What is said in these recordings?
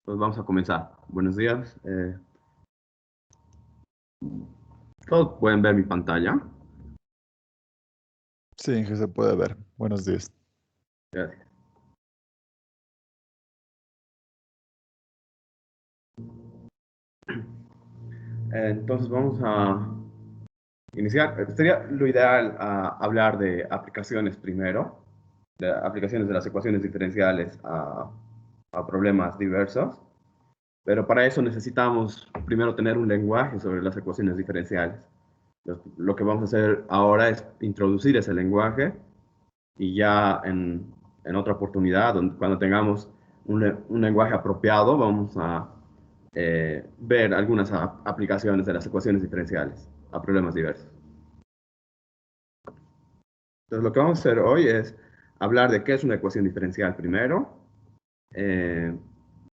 Pues vamos a comenzar. Buenos días. Todos pueden ver mi pantalla. Sí, Inge, se puede ver. Buenos días. Gracias. Entonces vamos a iniciar. Sería lo ideal hablar de aplicaciones primero, de aplicaciones de las ecuaciones diferenciales a problemas diversos. Pero para eso necesitamos primero tener un lenguaje sobre las ecuaciones diferenciales. Lo que vamos a hacer ahora es introducir ese lenguaje y ya en otra oportunidad, cuando tengamos un lenguaje apropiado, vamos a ver algunas aplicaciones de las ecuaciones diferenciales a problemas diversos. Entonces, lo que vamos a hacer hoy es hablar de qué es una ecuación diferencial primero, eh,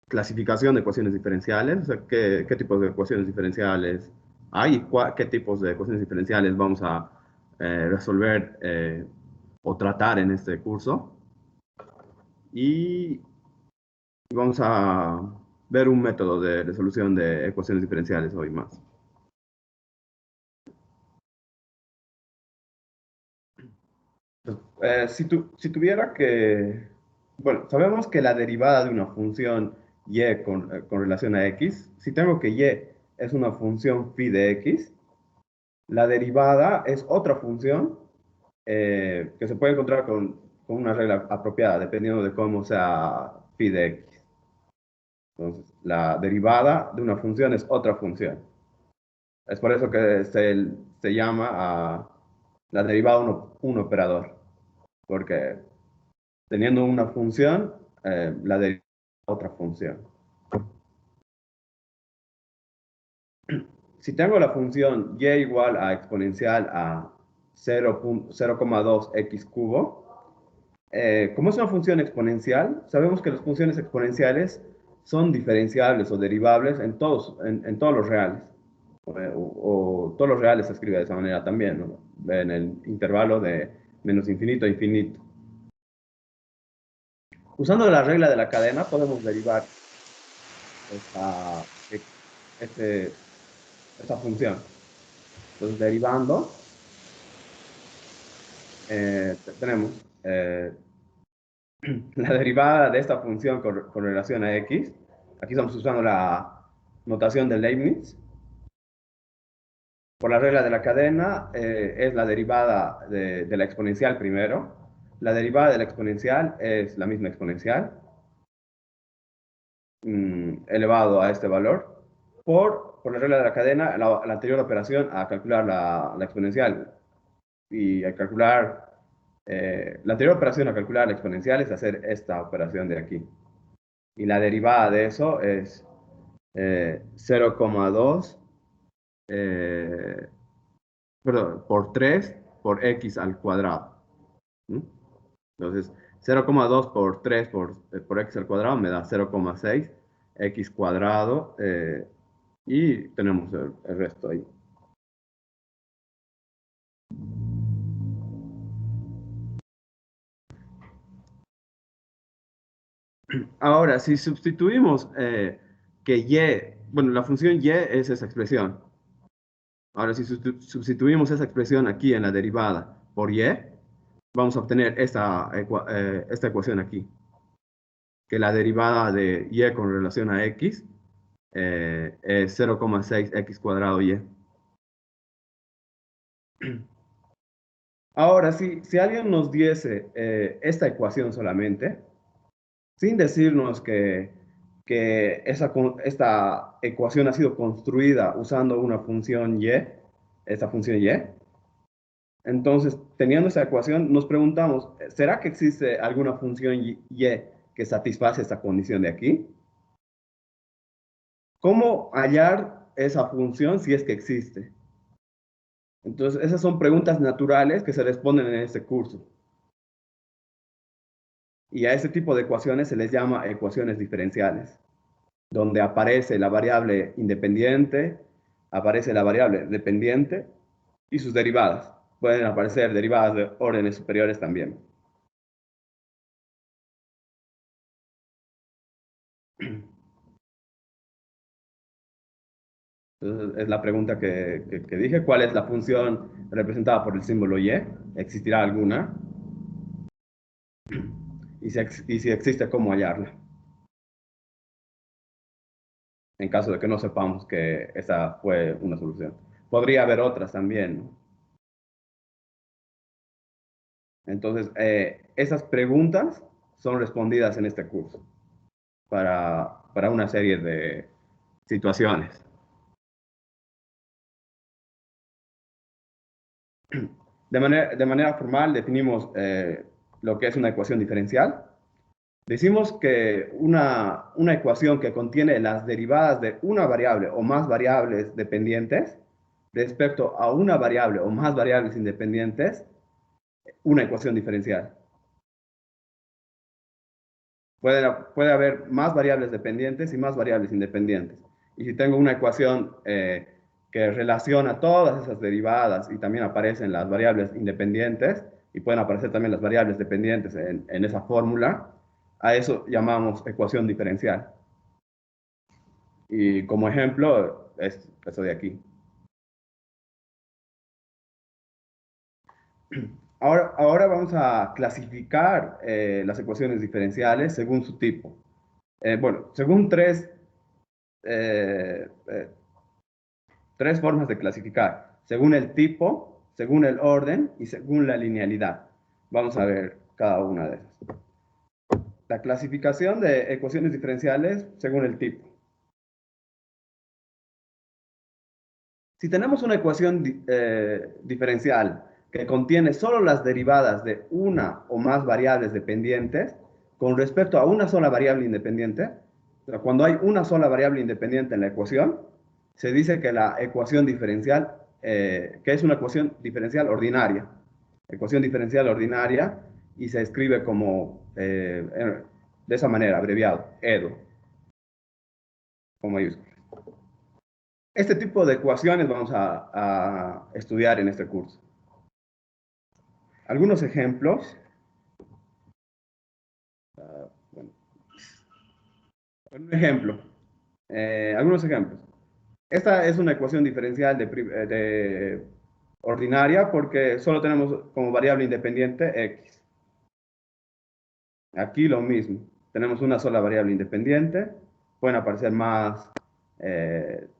clasificación de ecuaciones diferenciales, o sea, qué tipos de ecuaciones diferenciales hay y qué tipos de ecuaciones diferenciales vamos a resolver o tratar en este curso. Y vamos a ver un método de resolución de ecuaciones diferenciales hoy más. Si tuviera que, bueno, sabemos que la derivada de una función y con relación a x, si tengo que y es una función phi de x, la derivada es otra función que se puede encontrar con una regla apropiada, dependiendo de cómo sea phi de x. Entonces, la derivada de una función es otra función. Es por eso que se llama a la derivada un operador, porque teniendo una función, la derivada de otra función. Si tengo la función y igual a exponencial a 0,2x cubo, como es una función exponencial, sabemos que las funciones exponenciales son diferenciables o derivables en todos los reales. O todos los reales se escribe de esa manera también, ¿no? En el intervalo de menos infinito a infinito. Usando la regla de la cadena podemos derivar esta, este, esta función. Entonces, derivando, tenemos la derivada de esta función con relación a x. Aquí estamos usando la notación de Leibniz. Por la regla de la cadena es la derivada de la exponencial primero. La derivada de la exponencial es la misma exponencial elevado a este valor por la regla de la cadena, la anterior operación a calcular la exponencial. Y al calcular la anterior operación a calcular la exponencial es hacer esta operación de aquí. Y la derivada de eso es 0,2 perdón, por 3 por x al cuadrado. ¿Mm? Entonces, 0,2 por 3 por x al cuadrado me da 0,6 x cuadrado y tenemos el resto ahí. Ahora, si sustituimos que y, bueno, la función y es esa expresión. Ahora, si sustituimos esa expresión aquí en la derivada por y, vamos a obtener esta ecuación aquí, que la derivada de y con relación a x es 0,6 x cuadrado y. Ahora, si alguien nos diese esta ecuación solamente, sin decirnos que esta ecuación ha sido construida usando una función y, esta función y, entonces, teniendo esta ecuación, nos preguntamos, ¿será que existe alguna función y que satisface esta condición de aquí? ¿Cómo hallar esa función si es que existe? Entonces, esas son preguntas naturales que se responden en este curso. Y a este tipo de ecuaciones se les llama ecuaciones diferenciales, donde aparece la variable independiente, aparece la variable dependiente y sus derivadas. Pueden aparecer derivadas de órdenes superiores también. Entonces, es la pregunta que dije. ¿Cuál es la función representada por el símbolo y? ¿Existirá alguna? Y si existe, ¿cómo hallarla? En caso de que no sepamos que esa fue una solución. Podría haber otras también, ¿no? Entonces, esas preguntas son respondidas en este curso para una serie de situaciones. De manera formal definimos lo que es una ecuación diferencial. Decimos que una ecuación que contiene las derivadas de una variable o más variables dependientes respecto a una variable o más variables independientes, una ecuación diferencial. Puede haber más variables dependientes y más variables independientes. Y si tengo una ecuación que relaciona todas esas derivadas y también aparecen las variables independientes y pueden aparecer también las variables dependientes en esa fórmula, a eso llamamos ecuación diferencial. Y como ejemplo, es eso de aquí. Ahora vamos a clasificar las ecuaciones diferenciales según su tipo. Bueno, según eh, eh, tres formas de clasificar, según el tipo, según el orden y según la linealidad. Vamos a ver cada una de esas. La clasificación de ecuaciones diferenciales según el tipo. Si tenemos una ecuación diferencial que contiene solo las derivadas de una o más variables dependientes con respecto a una sola variable independiente, o sea, cuando hay una sola variable independiente en la ecuación, se dice que la ecuación diferencial, que es una ecuación diferencial ordinaria. Ecuación diferencial ordinaria y se escribe como, de esa manera, abreviado, EDO, con mayúsculas. Este tipo de ecuaciones vamos a estudiar en este curso. Algunos ejemplos. Bueno, un ejemplo. Algunos ejemplos. Esta es una ecuación diferencial de ordinaria porque solo tenemos como variable independiente x. Aquí lo mismo. Tenemos una sola variable independiente. Pueden aparecer más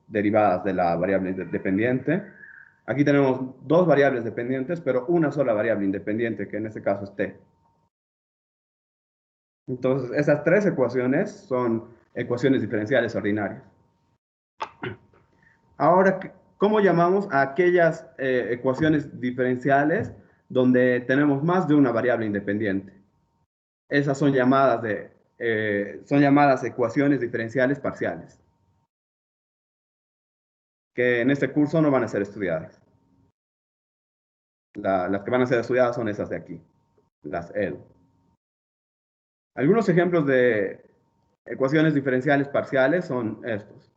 derivadas de la variable dependiente. Aquí tenemos dos variables dependientes, pero una sola variable independiente, que en este caso es t. Entonces, esas tres ecuaciones son ecuaciones diferenciales ordinarias. Ahora, ¿cómo llamamos a aquellas ecuaciones diferenciales donde tenemos más de una variable independiente? Esas son llamadas ecuaciones diferenciales parciales, que en este curso no van a ser estudiadas. Las que van a ser estudiadas son esas de aquí, las EL. Algunos ejemplos de ecuaciones diferenciales parciales son estos,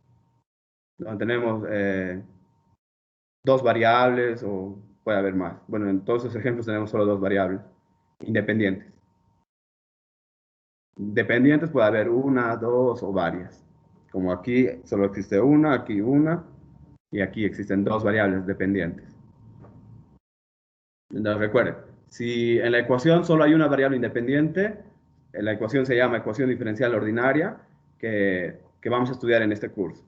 donde tenemos dos variables o puede haber más. Bueno, en todos esos ejemplos tenemos solo dos variables independientes. Dependientes puede haber una, dos o varias. Como aquí solo existe una, aquí una, y aquí existen dos variables dependientes. Entonces recuerden, si en la ecuación solo hay una variable independiente, la ecuación se llama ecuación diferencial ordinaria, que vamos a estudiar en este curso.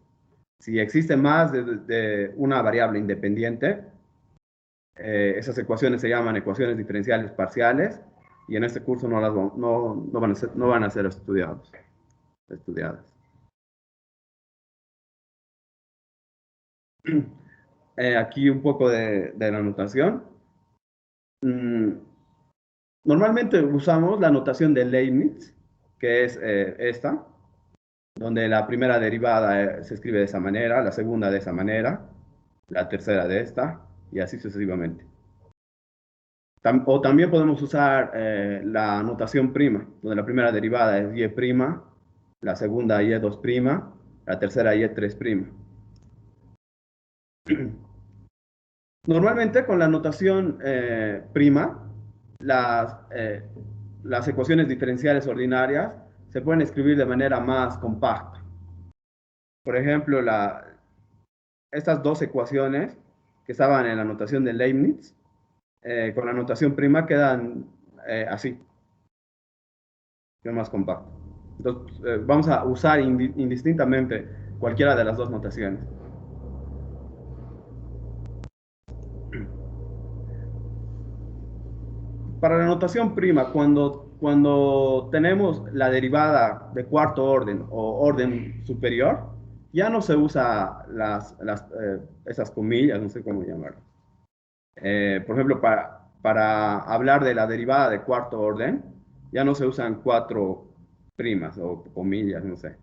Si existe más de una variable independiente, esas ecuaciones se llaman ecuaciones diferenciales parciales y en este curso no van a ser estudiadas. Aquí un poco de la notación. Mm, Normalmente usamos la notación de Leibniz, que es esta, donde la primera derivada se escribe de esa manera, la segunda de esa manera, la tercera de esta, y así sucesivamente. O también podemos usar la notación prima, donde la primera derivada es y', la segunda y2', la tercera y3'. Normalmente con la notación prima, las ecuaciones diferenciales ordinarias se pueden escribir de manera más compacta. Por ejemplo, estas dos ecuaciones que estaban en la notación de Leibniz, con la notación prima quedan así, que es más compacto. Entonces, vamos a usar indistintamente cualquiera de las dos notaciones. Para la notación prima, cuando tenemos la derivada de cuarto orden o orden superior, ya no se usa esas comillas, no sé cómo llamarlas. Por ejemplo, para hablar de la derivada de cuarto orden, ya no se usan cuatro primas o comillas, no sé.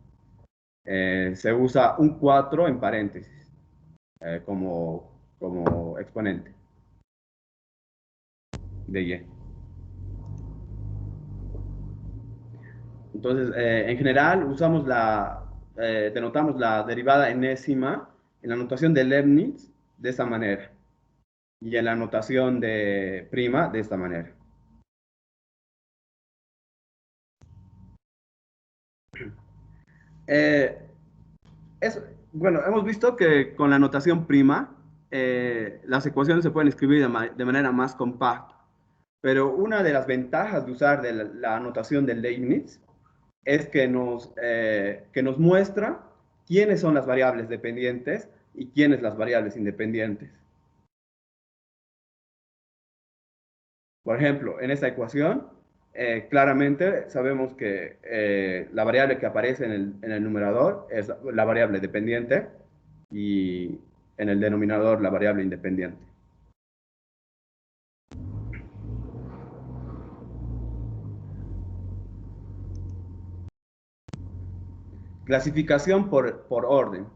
Se usa un 4 en paréntesis como exponente de y. Entonces, en general, denotamos la derivada enésima en la notación de Leibniz de esta manera y en la notación de prima de esta manera. Eh, bueno, hemos visto que con la notación prima las ecuaciones se pueden escribir de manera más compacta, pero una de las ventajas de usar la notación de Leibniz es que nos muestra quiénes son las variables dependientes y quiénes las variables independientes. Por ejemplo, en esta ecuación, claramente sabemos que la variable que aparece en el numerador es la variable dependiente y en el denominador la variable independiente. Clasificación por orden.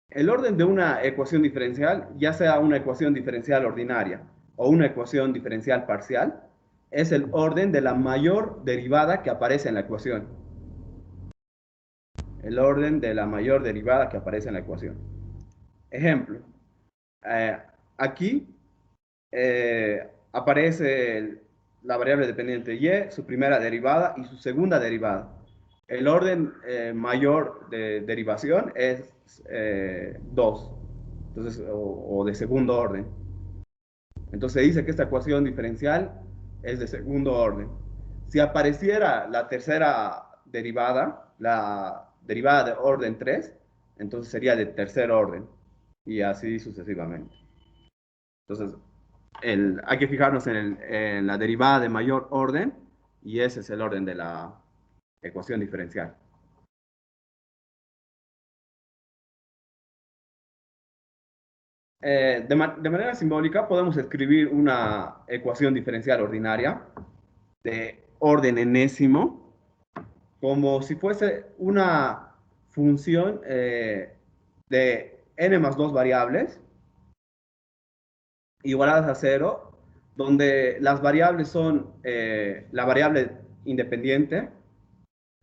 El orden de una ecuación diferencial, ya sea una ecuación diferencial ordinaria o una ecuación diferencial parcial, es el orden de la mayor derivada que aparece en la ecuación. El orden de la mayor derivada que aparece en la ecuación. Ejemplo, eh, aquí aparece la variable dependiente y, su primera derivada y su segunda derivada. El orden mayor de derivación es 2, entonces, o de segundo orden. Entonces se dice que esta ecuación diferencial es de segundo orden. Si apareciera la tercera derivada, la derivada de orden 3, entonces sería de tercer orden y así sucesivamente. Entonces, hay que fijarnos en la derivada de mayor orden y ese es el orden de la ecuación diferencial. De manera simbólica podemos escribir una ecuación diferencial ordinaria de orden enésimo como si fuese una función de n más 2 variables igualadas a cero, donde las variables son la variable independiente,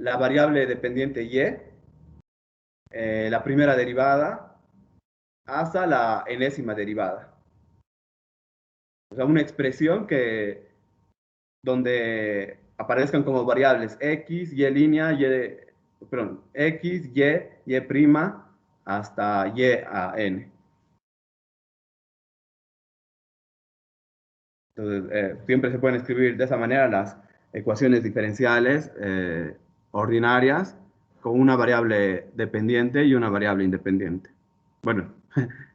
la variable dependiente y, la primera derivada, hasta la enésima derivada. O sea, una expresión donde aparezcan como variables x, y línea, perdón, x, y prima, hasta y a n. Entonces, siempre se pueden escribir de esa manera las ecuaciones diferenciales ordinarias con una variable dependiente y una variable independiente. Bueno,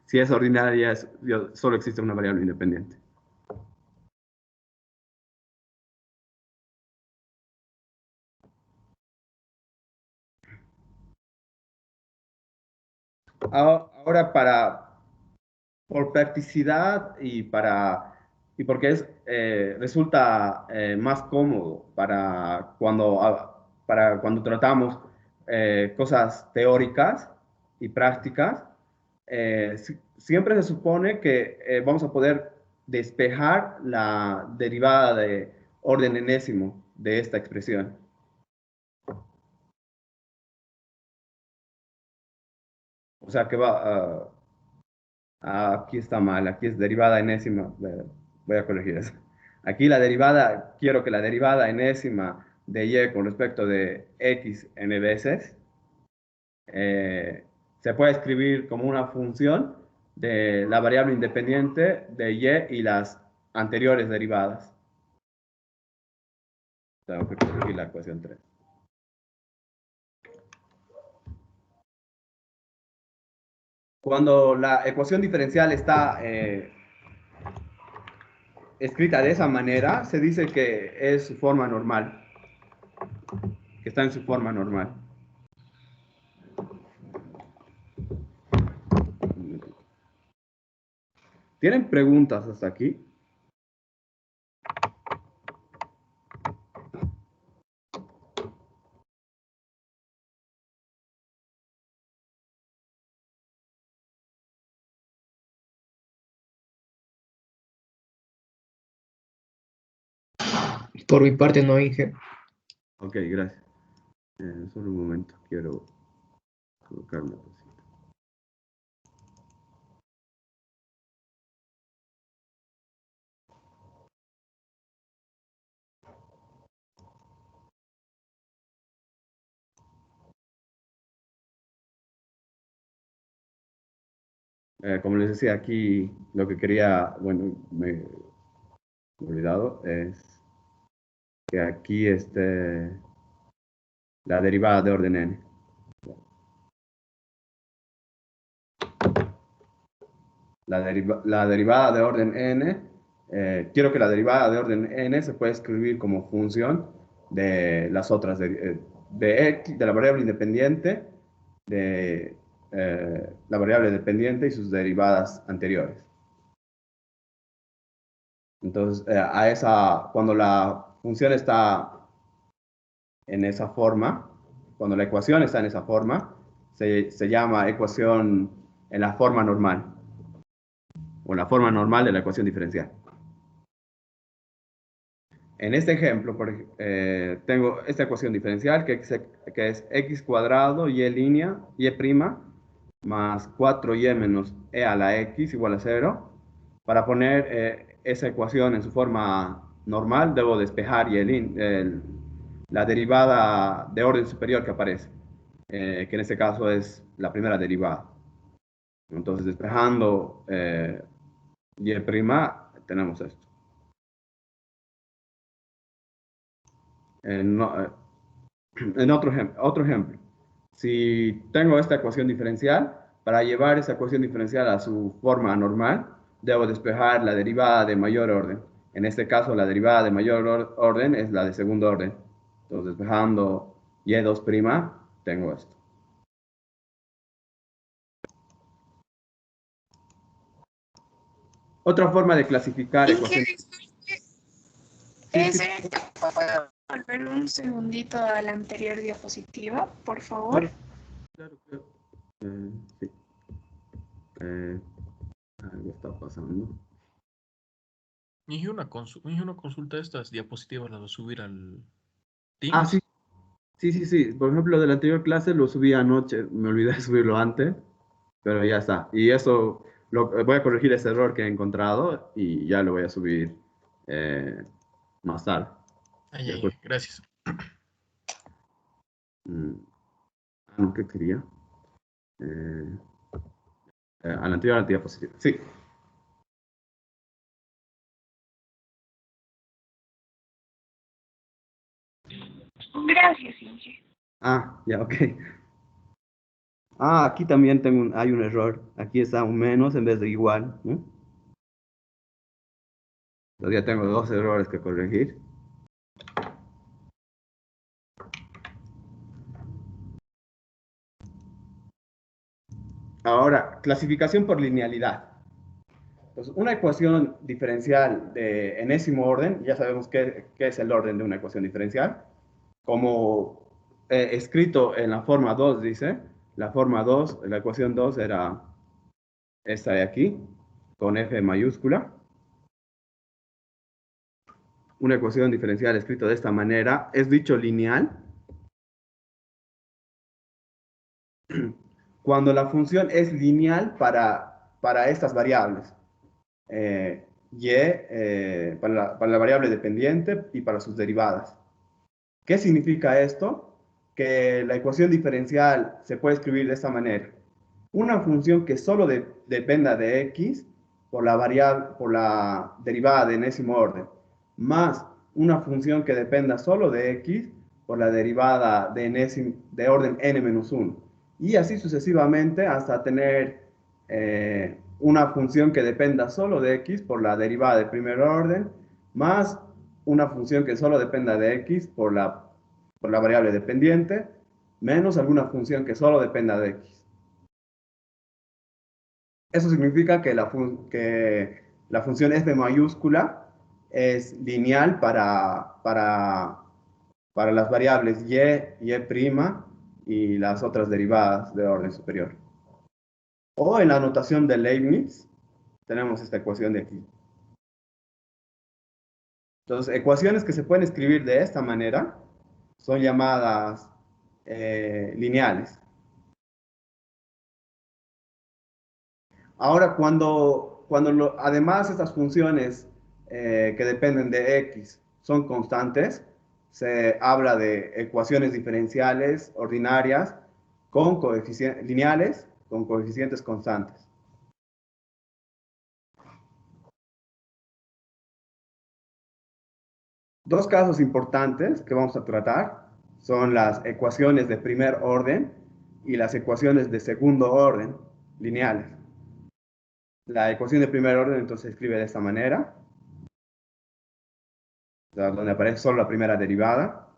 si es ordinaria, solo existe una variable independiente. Ahora, por practicidad y porque resulta más cómodo para cuando tratamos cosas teóricas y prácticas, siempre se supone que vamos a poder despejar la derivada de orden enésimo de esta expresión. O sea que aquí está mal, aquí es derivada enésima. Voy a corregir eso. Aquí quiero que la derivada enésima de y con respecto de x n veces se puede escribir como una función de la variable independiente de y y las anteriores derivadas. Tengo que corregir la ecuación 3. Cuando la ecuación diferencial está escrita de esa manera, se dice que es su forma normal, que está en su forma normal. ¿Tienen preguntas hasta aquí? Por mi parte no, Inge. Ok, gracias. Solo un momento, quiero colocar una cosita. Como les decía aquí, lo que quería, bueno, me he olvidado, es que aquí esté la derivada de orden n. La derivada de orden n, quiero que la derivada de orden n se pueda escribir como función de las otras, de la variable independiente, de la variable dependiente y sus derivadas anteriores. Entonces, cuando la función está en esa forma, cuando la ecuación está en esa forma, se llama ecuación en la forma normal, o la forma normal de la ecuación diferencial. En este ejemplo, tengo esta ecuación diferencial que es x cuadrado y línea, y' más 4y menos e a la x igual a 0. Para poner esa ecuación en su forma normal, debo despejar la derivada de orden superior que aparece, que en este caso es la primera derivada. Entonces, despejando y' tenemos esto. En otro ejemplo, si tengo esta ecuación diferencial, para llevar esa ecuación diferencial a su forma normal, debo despejar la derivada de mayor orden. En este caso, la derivada de mayor orden es la de segundo orden. Entonces, despejando y2', tengo esto. Otra forma de clasificar ecuaciones. ¿Puedo volver un segundito a la anterior diapositiva, por favor? Claro. Sí. Algo está pasando. Hice una consulta de estas diapositivas, las voy a subir al Ah, Teams. sí. Sí. Por ejemplo, de la anterior clase lo subí anoche. Me olvidé de subirlo antes, pero ya está. Y eso, voy a corregir ese error que he encontrado y ya lo voy a subir más tarde. Ahí, gracias. ¿Qué quería? A la anterior diapositiva. Sí. Gracias, Inge. Ya, ok. Aquí también hay un error. Aquí está un menos en vez de igual, ¿no? Todavía tengo dos errores que corregir. Ahora, clasificación por linealidad. Entonces, una ecuación diferencial de enésimo orden, ya sabemos qué es el orden de una ecuación diferencial. Como escrito en la forma 2, dice, la forma 2, la ecuación 2 era esta de aquí, con F mayúscula. Una ecuación diferencial escrita de esta manera es dicho lineal cuando la función es lineal para estas variables. Para la variable dependiente y para sus derivadas. ¿Qué significa esto? que la ecuación diferencial se puede escribir de esta manera. Una función que solo dependa de x por la variable, por la derivada de enésimo orden, más una función que dependa solo de x por la derivada de orden n-1. Y así sucesivamente hasta tener una función que dependa solo de x por la derivada de primer orden, más una función que solo dependa de x por la variable dependiente, menos alguna función que solo dependa de x. Eso significa que la función f mayúscula es lineal para las variables y y las otras derivadas de orden superior. O en la notación de Leibniz, tenemos esta ecuación de aquí. Entonces, ecuaciones que se pueden escribir de esta manera son llamadas lineales. Ahora, además estas funciones que dependen de x son constantes, se habla de ecuaciones diferenciales ordinarias con coeficientes lineales con coeficientes constantes. Dos casos importantes que vamos a tratar son las ecuaciones de primer orden y las ecuaciones de segundo orden lineales. La ecuación de primer orden entonces se escribe de esta manera, donde aparece solo la primera derivada,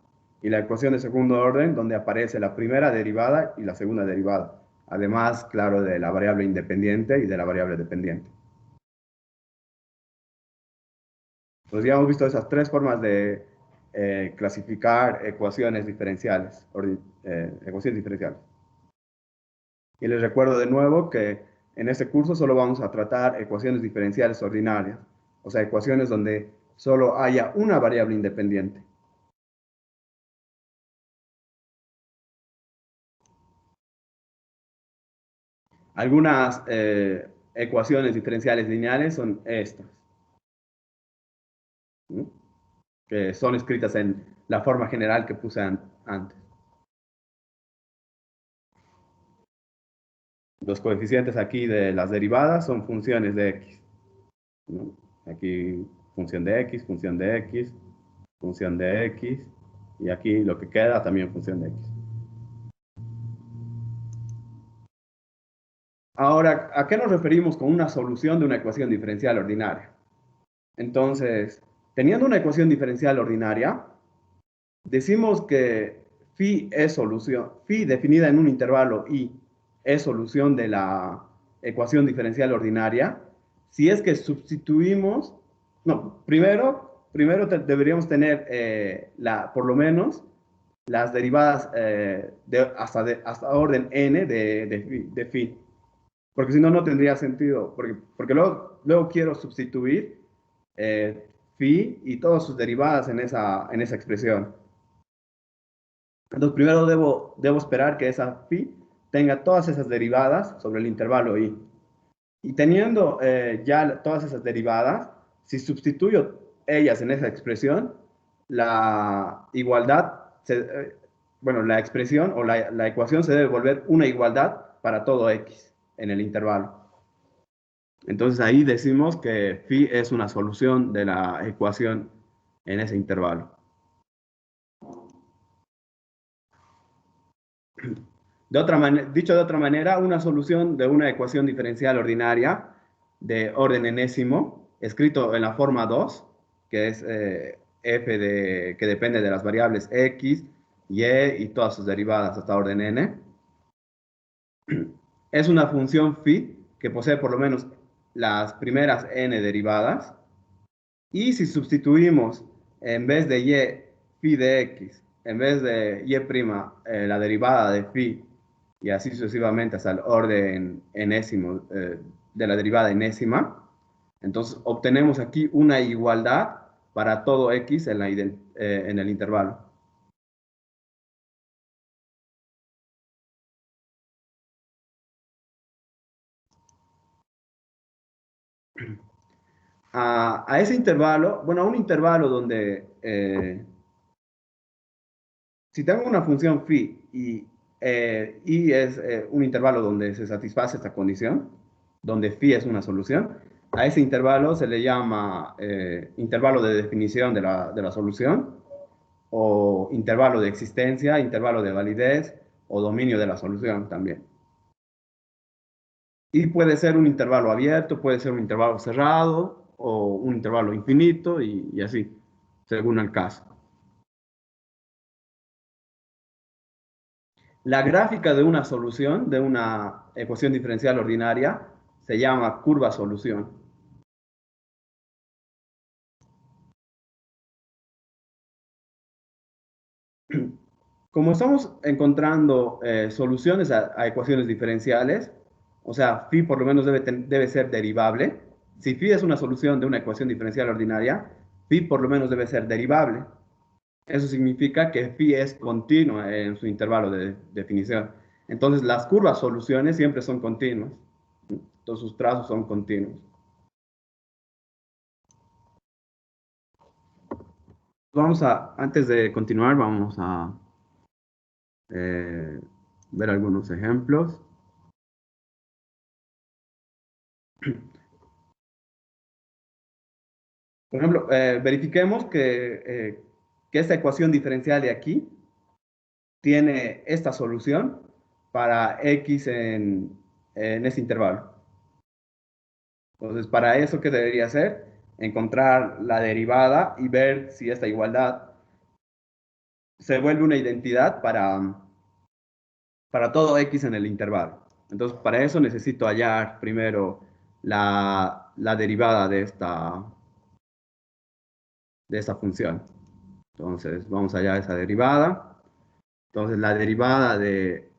y la ecuación de segundo orden, donde aparece la primera derivada y la segunda derivada. Además, claro, de la variable independiente y de la variable dependiente. Entonces ya hemos visto esas tres formas de clasificar ecuaciones diferenciales. Ecuaciones diferenciales. Y les recuerdo de nuevo que en este curso solo vamos a tratar ecuaciones diferenciales ordinarias, o sea, ecuaciones donde solo haya una variable independiente. Algunas ecuaciones diferenciales lineales son estas, ¿sí? Que son escritas en la forma general que puse antes. Los coeficientes aquí de las derivadas son funciones de x, ¿no? Aquí función de x, función de x, función de x, y aquí lo que queda también función de x. Ahora, ¿a qué nos referimos con una solución de una ecuación diferencial ordinaria? Entonces, teniendo una ecuación diferencial ordinaria, decimos que phi es solución, phi definida en un intervalo y es solución de la ecuación diferencial ordinaria, si es que sustituimos, no, primero deberíamos tener por lo menos las derivadas hasta orden n de phi. Porque si no, no tendría sentido. Porque luego quiero sustituir phi y todas sus derivadas en esa expresión. Entonces, primero debo esperar que esa phi tenga todas esas derivadas sobre el intervalo i. Y teniendo ya todas esas derivadas, si sustituyo ellas en esa expresión, la igualdad, bueno, la expresión o la ecuación se debe volver una igualdad para todo x en el intervalo. Entonces ahí decimos que phi es una solución de la ecuación en ese intervalo. Dicho de otra manera, una solución de una ecuación diferencial ordinaria de orden enésimo, escrito en la forma 2, que es que depende de las variables x, y todas sus derivadas hasta orden n, es una función phi que posee por lo menos las primeras n derivadas, y si sustituimos en vez de y phi de x, en vez de y', la derivada de phi, y así sucesivamente hasta el orden enésimo de la derivada enésima, entonces obtenemos aquí una igualdad para todo x en el intervalo. A ese intervalo, bueno, a un intervalo donde si tengo una función phi y es un intervalo donde se satisface esta condición, donde phi es una solución, a ese intervalo se le llama intervalo de definición de la solución, o intervalo de existencia, intervalo de validez, o dominio de la solución también. Y puede ser un intervalo abierto, puede ser un intervalo cerrado, o un intervalo infinito, y así, según el caso. La gráfica de una solución, de una ecuación diferencial ordinaria, se llama curva solución. Como estamos encontrando soluciones a ecuaciones diferenciales, o sea, phi por lo menos debe ser derivable. Si phi es una solución de una ecuación diferencial ordinaria, phi por lo menos debe ser derivable. Eso significa que phi es continua en su intervalo de definición. Entonces, las curvas soluciones siempre son continuas. Todos sus trazos son continuos. Antes de continuar, vamos a ver algunos ejemplos. Por ejemplo, verifiquemos que esta ecuación diferencial de aquí tiene esta solución para x en ese intervalo. Entonces, para eso, ¿qué debería hacer? Encontrar la derivada y ver si esta igualdad se vuelve una identidad para todo x en el intervalo. Entonces, para eso necesito hallar primero la derivada de esta función. Entonces, vamos a hallar esa derivada. Entonces, la derivada de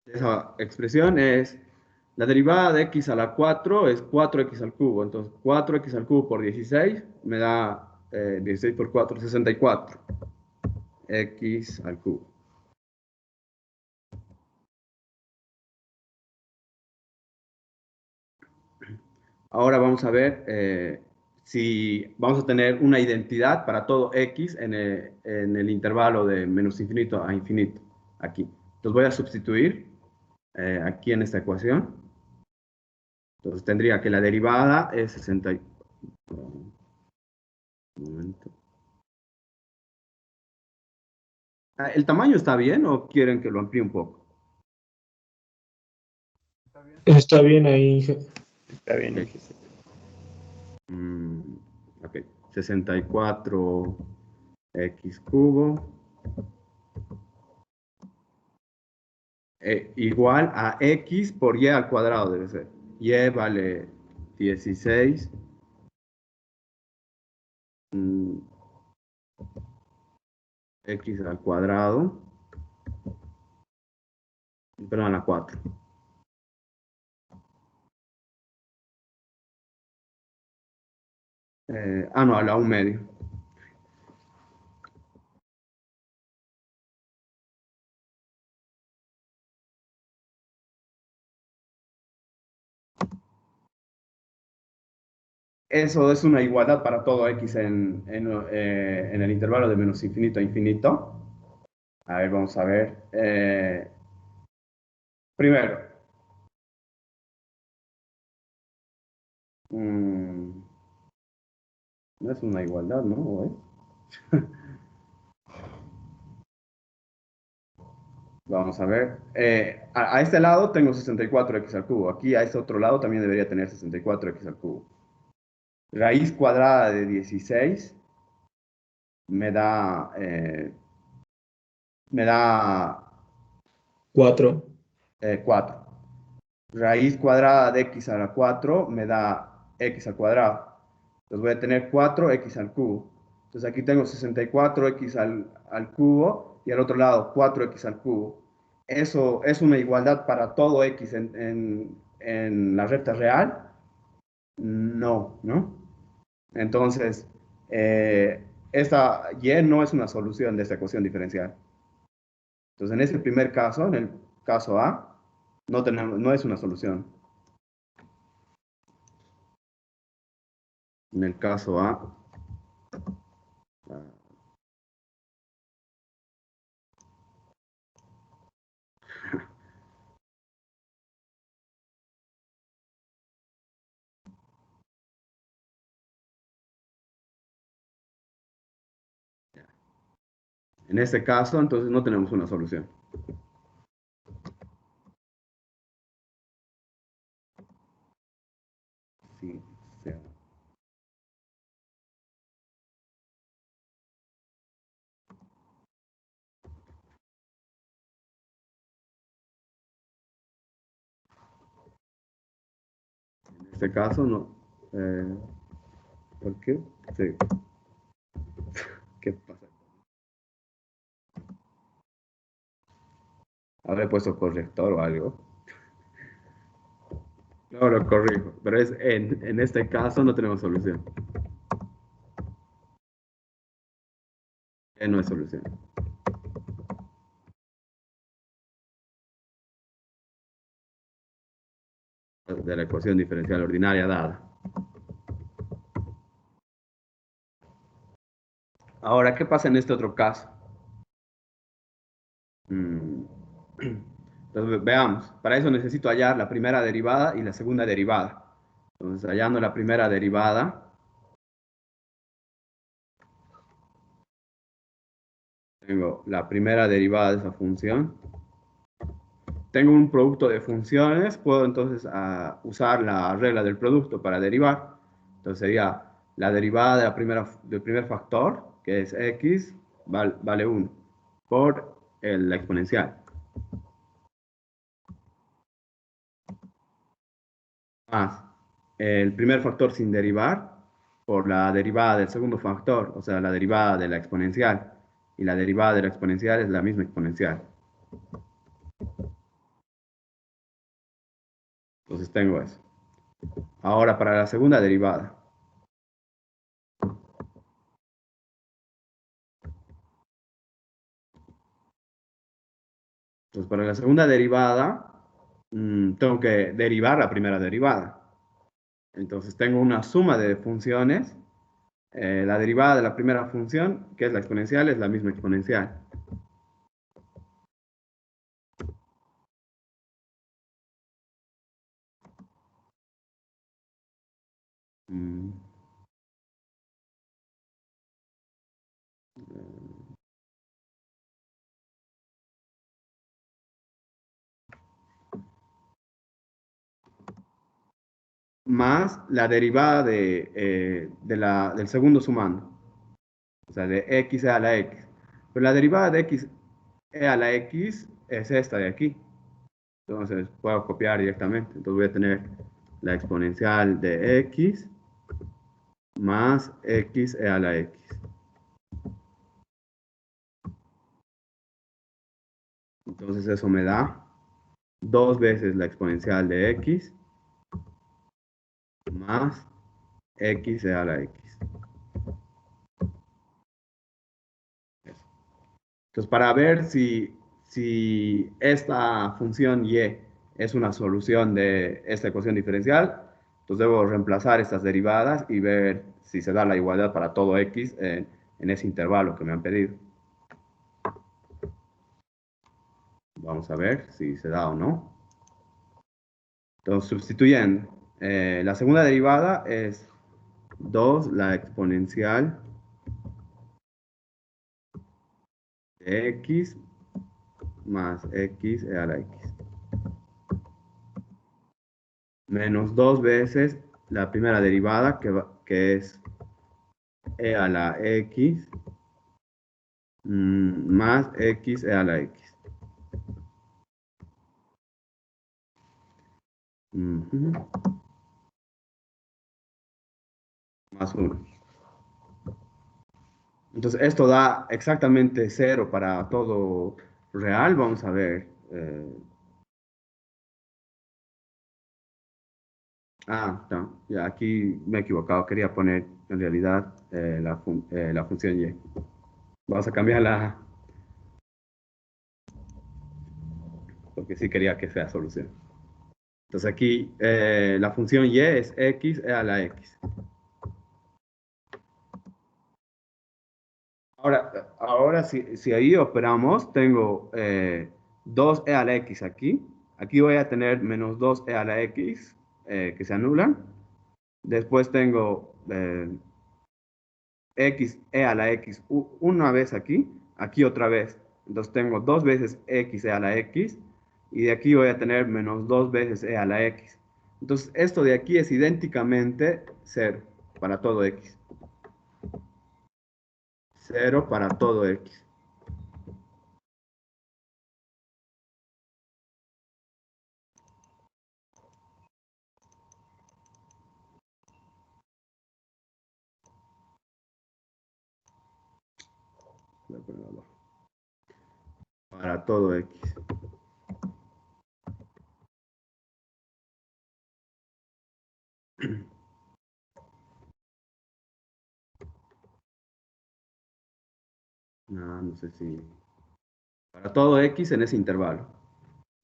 esa expresión es, la derivada de x a la 4 es 4x al cubo. Entonces, 4x al cubo por 16 me da 16 por 4, 64. X al cubo. Ahora vamos a ver si vamos a tener una identidad para todo x en el intervalo de menos infinito a infinito, aquí. Entonces voy a sustituir aquí en esta ecuación. Entonces tendría que la derivada es 60. Un momento. ¿El tamaño está bien o quieren que lo amplíe un poco? Está bien ahí, Inge. Está bien, Ok. Ok, 64 x cubo igual a x por y al cuadrado debe ser. Y vale 16 x al cuadrado, perdón, a la 4. No, a la 1 medio. Eso es una igualdad para todo x en el intervalo de menos infinito a infinito. A ver, vamos a ver. Primero, no es una igualdad, ¿no? ¿O es? Vamos a ver. A este lado tengo 64x al cubo. Aquí a este otro lado también debería tener 64x al cubo. Raíz cuadrada de 16 me da, me da 4. 4. Raíz cuadrada de x a la 4 me da x al cuadrado. Entonces voy a tener 4x al cubo. Entonces aquí tengo 64x al cubo y al otro lado 4x al cubo. ¿Eso es una igualdad para todo x en la recta real? No, ¿no? Entonces, esta y no es una solución de esta ecuación diferencial. Entonces, en ese primer caso, en el caso A, no es una solución. En el caso A, En este caso, entonces no tenemos una solución. Sí, sí. En este caso, no. ¿Por qué? Sí. ¿Qué pasa? Habré puesto corrector o algo. No, lo corrijo. Pero es en este caso no tenemos solución. No es solución. De la ecuación diferencial ordinaria dada. Ahora, ¿qué pasa en este otro caso? Entonces, veamos. Para eso necesito hallar la primera derivada y la segunda derivada. Entonces, hallando la primera derivada, tengo la primera derivada de esa función. Tengo un producto de funciones, puedo entonces usar la regla del producto para derivar. Entonces sería la derivada de del primer factor, que es x, vale 1, por la exponencial. Más el primer factor sin derivar por la derivada del segundo factor, o sea, la derivada de la exponencial. Y la derivada de la exponencial es la misma exponencial. Entonces tengo eso. Ahora para la segunda derivada. Entonces para la segunda derivada, tengo que derivar la primera derivada. Entonces tengo una suma de funciones. La derivada de la primera función, que es la exponencial, es la misma exponencial. Mm. Más la derivada del segundo sumando. O sea, de x a la x. Pero la derivada de x a la x es esta de aquí. Entonces puedo copiar directamente. Entonces voy a tener la exponencial de x más x a la x. Entonces eso me da 2 veces la exponencial de x más x a la x. Entonces, para ver si esta función y es una solución de esta ecuación diferencial, entonces debo reemplazar estas derivadas y ver si se da la igualdad para todo x en ese intervalo que me han pedido. Vamos a ver si se da o no. Entonces, sustituyendo, la segunda derivada es 2 la exponencial de x más x a la x. Menos 2 veces la primera derivada, que es e a la x más x a la x. Más 1. Entonces, esto da exactamente 0 para todo real. Vamos a ver. No, ya aquí me he equivocado. Quería poner en realidad la función y. Vamos a cambiarla porque sí quería que sea solución. Entonces aquí la función y es x a la x. Ahora si ahí operamos, tengo 2e a la x aquí. Aquí voy a tener menos 2e a la x que se anulan. Después tengo x e a la x una vez aquí, aquí otra vez. Entonces tengo dos veces x e a la x y de aquí voy a tener menos dos veces e a la x. Entonces esto de aquí es idénticamente 0 para todo x. 0 para todo x. Voy a poner abajo. Para todo x. No sé si... Para todo x en ese intervalo.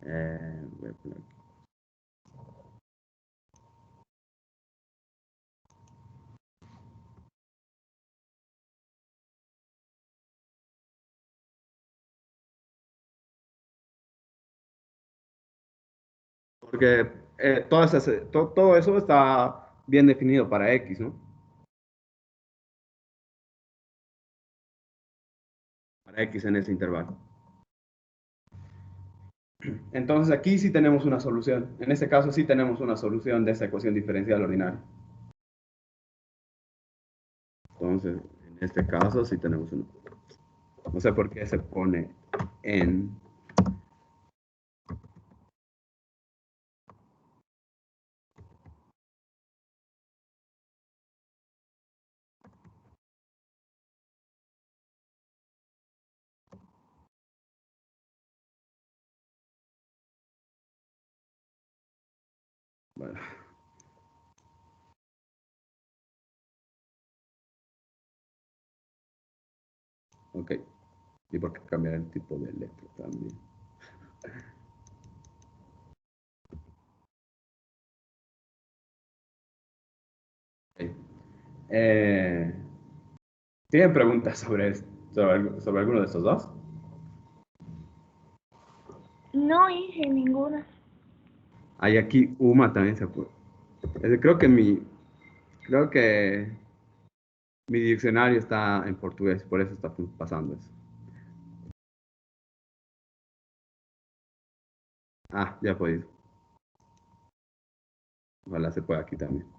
Voy a poner aquí. Porque todo eso está bien definido para x, ¿no? Para x en ese intervalo. Entonces aquí sí tenemos una solución. En este caso sí tenemos una solución de esa ecuación diferencial ordinaria. Entonces, en este caso sí tenemos una. No sé por qué se pone en... Bueno, ok. Y por qué cambiar el tipo de letra también. Okay. ¿Tienen preguntas sobre alguno de estos dos? No hice ninguna. Hay aquí Uma también se puede. Creo que mi diccionario está en portugués, por eso está pasando eso. Ah, ya he podido. Ojalá se pueda aquí también.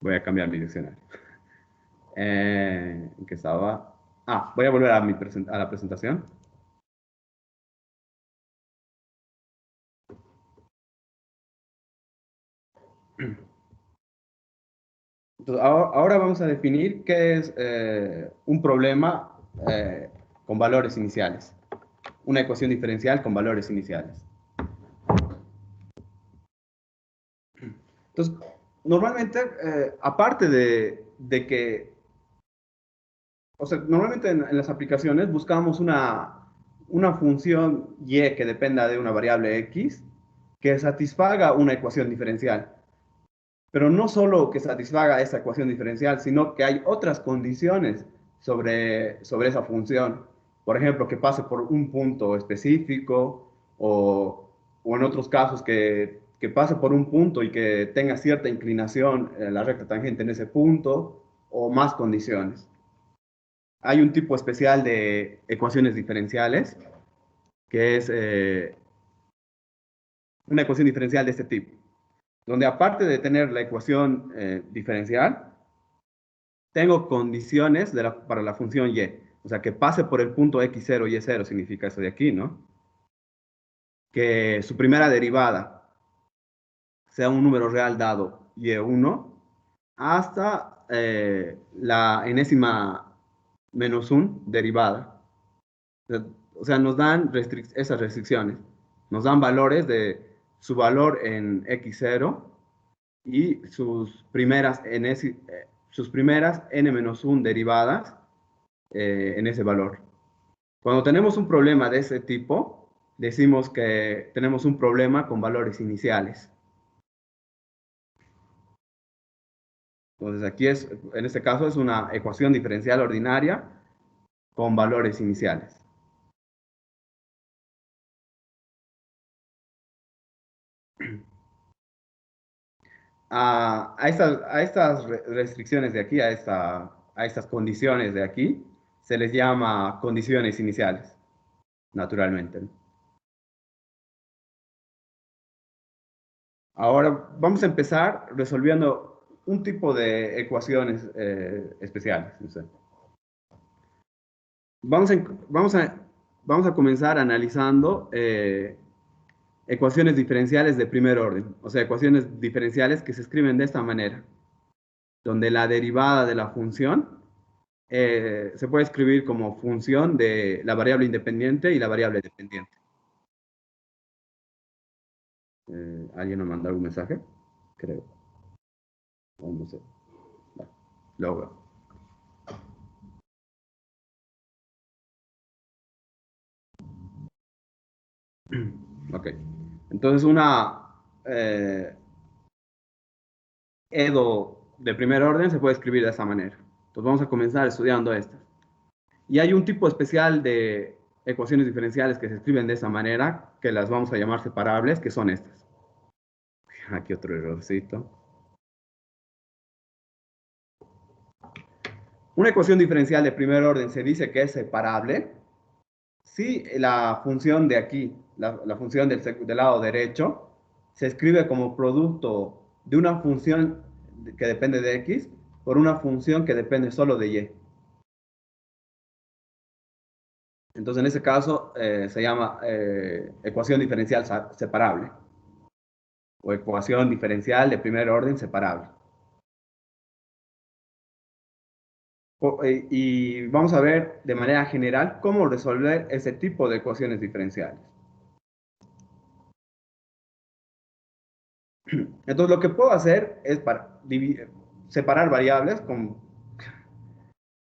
Voy a cambiar mi diccionario. ¿En qué estaba? Ah, voy a volver a la presentación. Entonces, ahora vamos a definir qué es un problema con valores iniciales. Una ecuación diferencial con valores iniciales. Entonces, normalmente, aparte de que, o sea, normalmente en las aplicaciones buscamos una función y que dependa de una variable x que satisfaga una ecuación diferencial. Pero no solo que satisfaga esa ecuación diferencial, sino que hay otras condiciones sobre esa función. Por ejemplo, que pase por un punto específico o en otros casos que pase por un punto y que tenga cierta inclinación la recta tangente en ese punto o más condiciones. Hay un tipo especial de ecuaciones diferenciales que es una ecuación diferencial de este tipo, donde aparte de tener la ecuación diferencial, tengo condiciones para la función y. O sea, que pase por el punto x0 y y0 significa eso de aquí, ¿no? Que su primera derivada sea un número real dado y1 hasta la enésima menos 1 derivada. O sea, nos dan esas restricciones. Nos dan valores de su valor en x0 y sus primeras n-1 derivadas en ese valor. Cuando tenemos un problema de ese tipo, decimos que tenemos un problema con valores iniciales. Entonces aquí en este caso es una ecuación diferencial ordinaria con valores iniciales. A estas restricciones de aquí, a estas condiciones de aquí, se les llama condiciones iniciales, naturalmente. Ahora vamos a empezar resolviendo un tipo de ecuaciones especiales. No sé. Vamos a comenzar analizando ecuaciones diferenciales de primer orden, o sea, ecuaciones diferenciales que se escriben de esta manera, donde la derivada de la función se puede escribir como función de la variable independiente y la variable dependiente. ¿Alguien nos mandó algún mensaje? Creo. No sé. Vale. Luego. Ok. Entonces una EDO de primer orden se puede escribir de esa manera. Entonces vamos a comenzar estudiando estas. Y hay un tipo especial de ecuaciones diferenciales que se escriben de esa manera, que las vamos a llamar separables, que son estas. Aquí otro errorcito. Una ecuación diferencial de primer orden se dice que es separable si la función de aquí, la función del lado derecho, se escribe como producto de una función que depende de x por una función que depende solo de y. Entonces, en ese caso, se llama ecuación diferencial separable o ecuación diferencial de primer orden separable. Y vamos a ver de manera general cómo resolver ese tipo de ecuaciones diferenciales. Entonces, lo que puedo hacer es separar variables.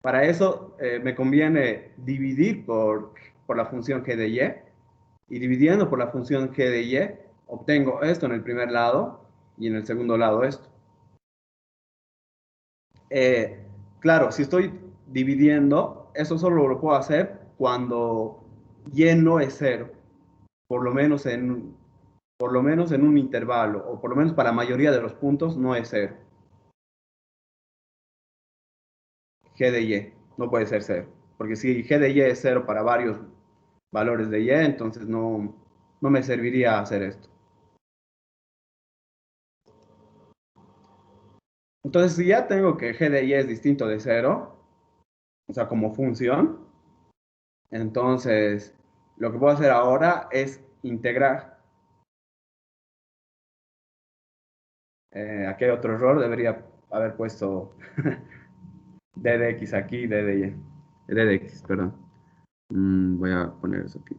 Para eso me conviene dividir por la función g de y. Y dividiendo por la función g de y, obtengo esto en el primer lado y en el segundo lado esto. Claro, si estoy dividiendo, eso solo lo puedo hacer cuando y no es cero, por lo menos en un intervalo, o por lo menos para la mayoría de los puntos no es cero. G de y no puede ser cero, porque si G de y es cero para varios valores de y, entonces no me serviría hacer esto. Entonces, si ya tengo que G de y es distinto de cero, o sea, como función, entonces lo que puedo hacer ahora es integrar. Aquí hay otro error, debería haber puesto d de x aquí, d de y. D de x, perdón. Voy a poner eso aquí.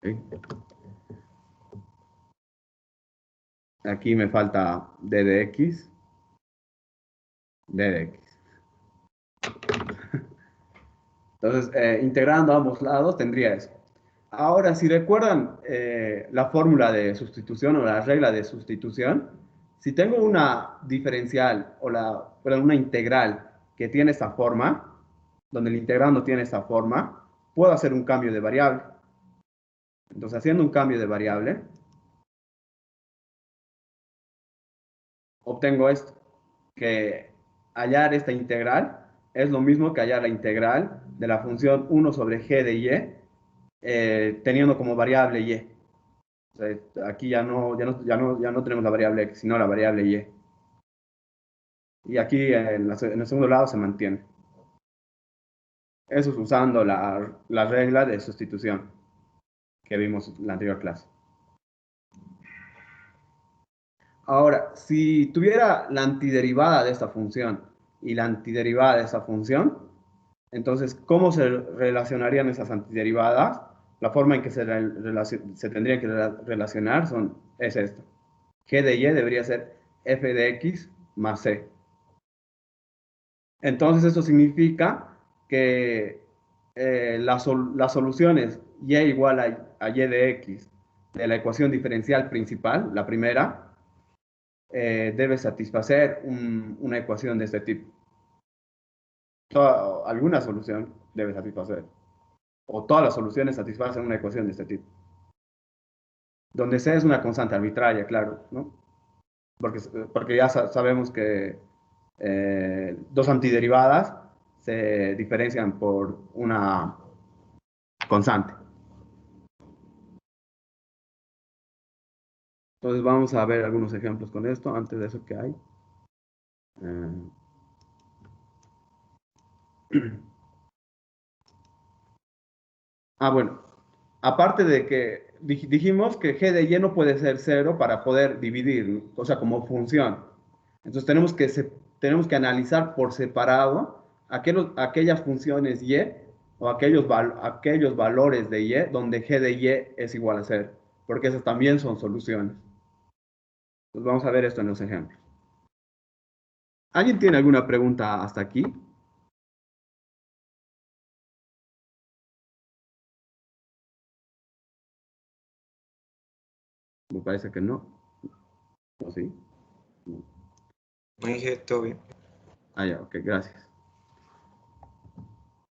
Okay. Aquí me falta d de x, d de x. Entonces, integrando ambos lados tendría eso. Ahora, si recuerdan la fórmula de sustitución o la regla de sustitución, si tengo una diferencial o una integral que tiene esta forma, donde el integrando tiene esta forma, puedo hacer un cambio de variable. Entonces, haciendo un cambio de variable, obtengo esto, que hallar esta integral es lo mismo que hallar la integral de la función 1 sobre g de y, teniendo como variable y. O sea, aquí ya no tenemos la variable x, sino la variable y. Y aquí en el segundo lado se mantiene. Eso es usando la regla de sustitución que vimos en la anterior clase. Ahora, si tuviera la antiderivada de esta función y la antiderivada de esta función, entonces, ¿cómo se relacionarían esas antiderivadas? La forma en que se tendrían que relacionar es esta. G de y debería ser f de x más c. Entonces, eso significa que las soluciones y igual a y de x de la ecuación diferencial principal, la primera, debe satisfacer una ecuación de este tipo. Alguna solución debe satisfacer, o todas las soluciones satisfacen una ecuación de este tipo. Donde C es una constante arbitraria, claro, ¿no? Porque ya sabemos que dos antiderivadas se diferencian por una constante. Entonces vamos a ver algunos ejemplos con esto. Antes de eso, ¿qué hay? Bueno. Aparte de que dijimos que g de y no puede ser cero para poder dividir, o sea, como función. Entonces tenemos que analizar por separado aquellas funciones y o aquellos valores de y donde g de y es igual a cero, porque esas también son soluciones. Entonces vamos a ver esto en los ejemplos. ¿Alguien tiene alguna pregunta hasta aquí? Me parece que no. ¿O sí? No dije todo bien. Ya, ok, gracias.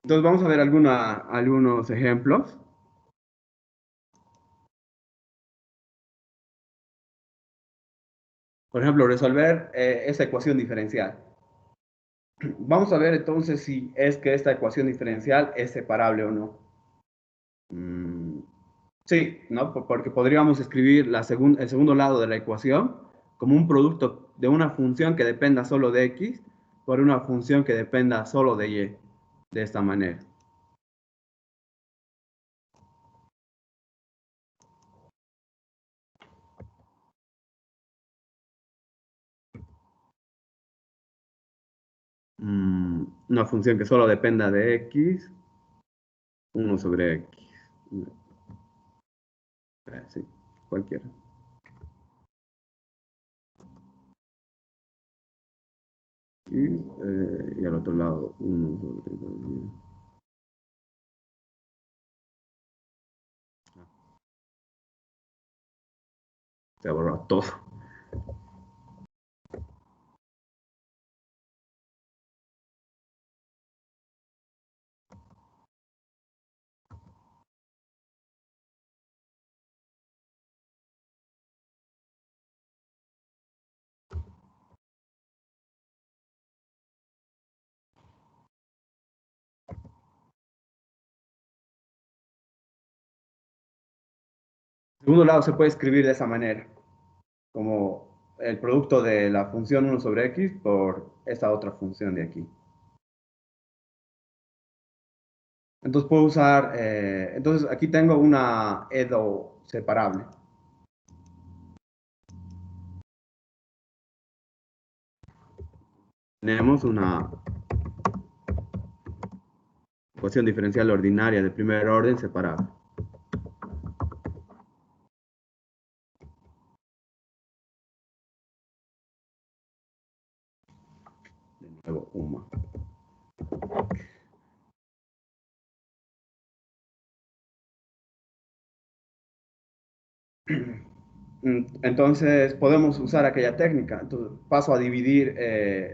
Entonces vamos a ver algunos ejemplos. Por ejemplo, resolver esta ecuación diferencial. Vamos a ver entonces si es que esta ecuación diferencial es separable o no. Sí, ¿no? Porque podríamos escribir el segundo lado de la ecuación como un producto de una función que dependa solo de x por una función que dependa solo de y, de esta manera. Una función que solo dependa de x, 1 sobre x. Sí, cualquiera. Y al otro lado, 1 sobre 2. Se ha borrado todo. El segundo lado se puede escribir de esa manera, como el producto de la función 1 sobre x por esta otra función de aquí. Entonces puedo usar, entonces aquí tengo una edo separable. Tenemos una ecuación diferencial ordinaria de primer orden separable. De nuevo, UMA. Entonces podemos usar aquella técnica. Entonces paso a dividir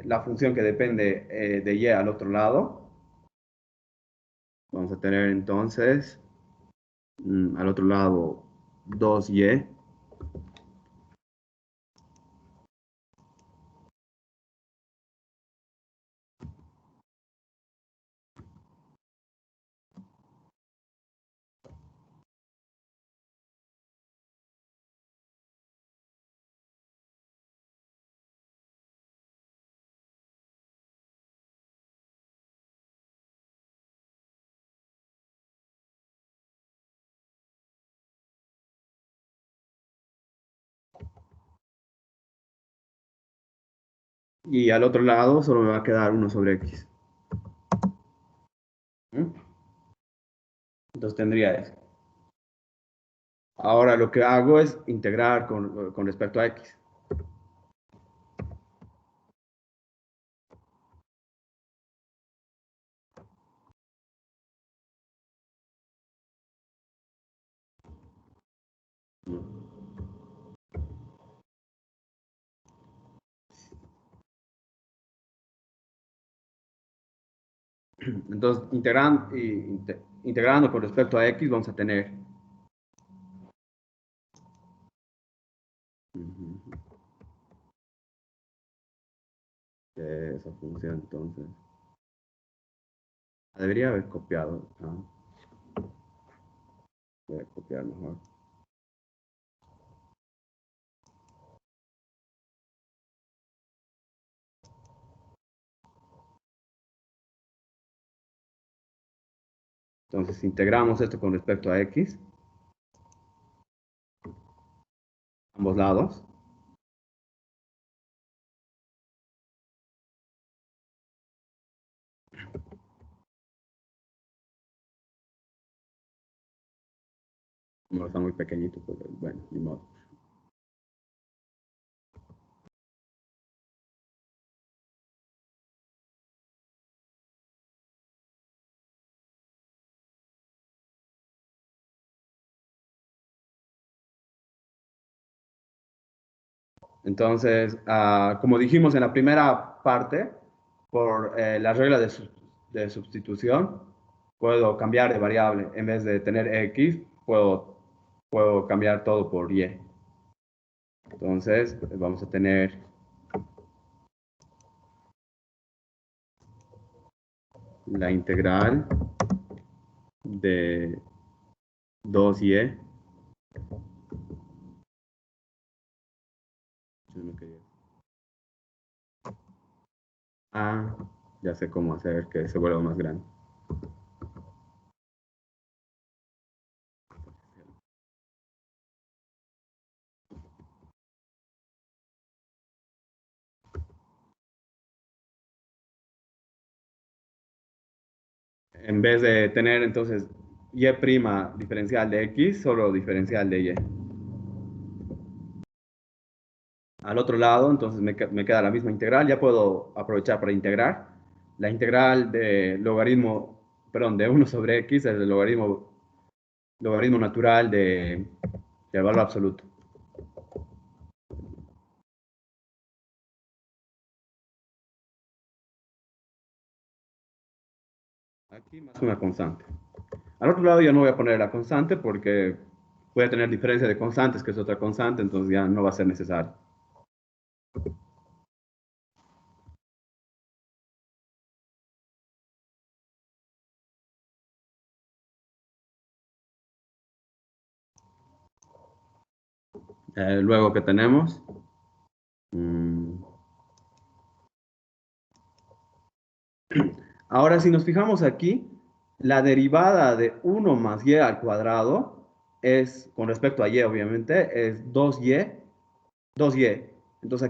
la función que depende de y al otro lado. Vamos a tener entonces al otro lado 2y. Y al otro lado solo me va a quedar 1 sobre x. Entonces tendría eso. Ahora lo que hago es integrar con respecto a x. Entonces, integrando con respecto a x, vamos a tener esa función, entonces. Debería haber copiado. Voy a copiar mejor. Entonces, integramos esto con respecto a x. Ambos lados. No está muy pequeñito, pero bueno, ni modo. Entonces, como dijimos en la primera parte, por la regla de sustitución, puedo cambiar de variable. En vez de tener x, puedo cambiar todo por y. Entonces, vamos a tener la integral de 2y. Ya sé cómo hacer que se vuelva más grande. En vez de tener entonces y' diferencial de x, solo diferencial de y. Al otro lado, entonces me queda la misma integral. Ya puedo aprovechar para integrar. La integral de logaritmo, perdón, de 1 sobre x es el logaritmo natural del valor absoluto. Aquí más una constante. Al otro lado ya no voy a poner la constante porque puede tener diferencia de constantes, que es otra constante, entonces ya no va a ser necesario. Luego que tenemos ahora si nos fijamos aquí, la derivada de 1 más y al cuadrado es, con respecto a y obviamente, es 2y. Entonces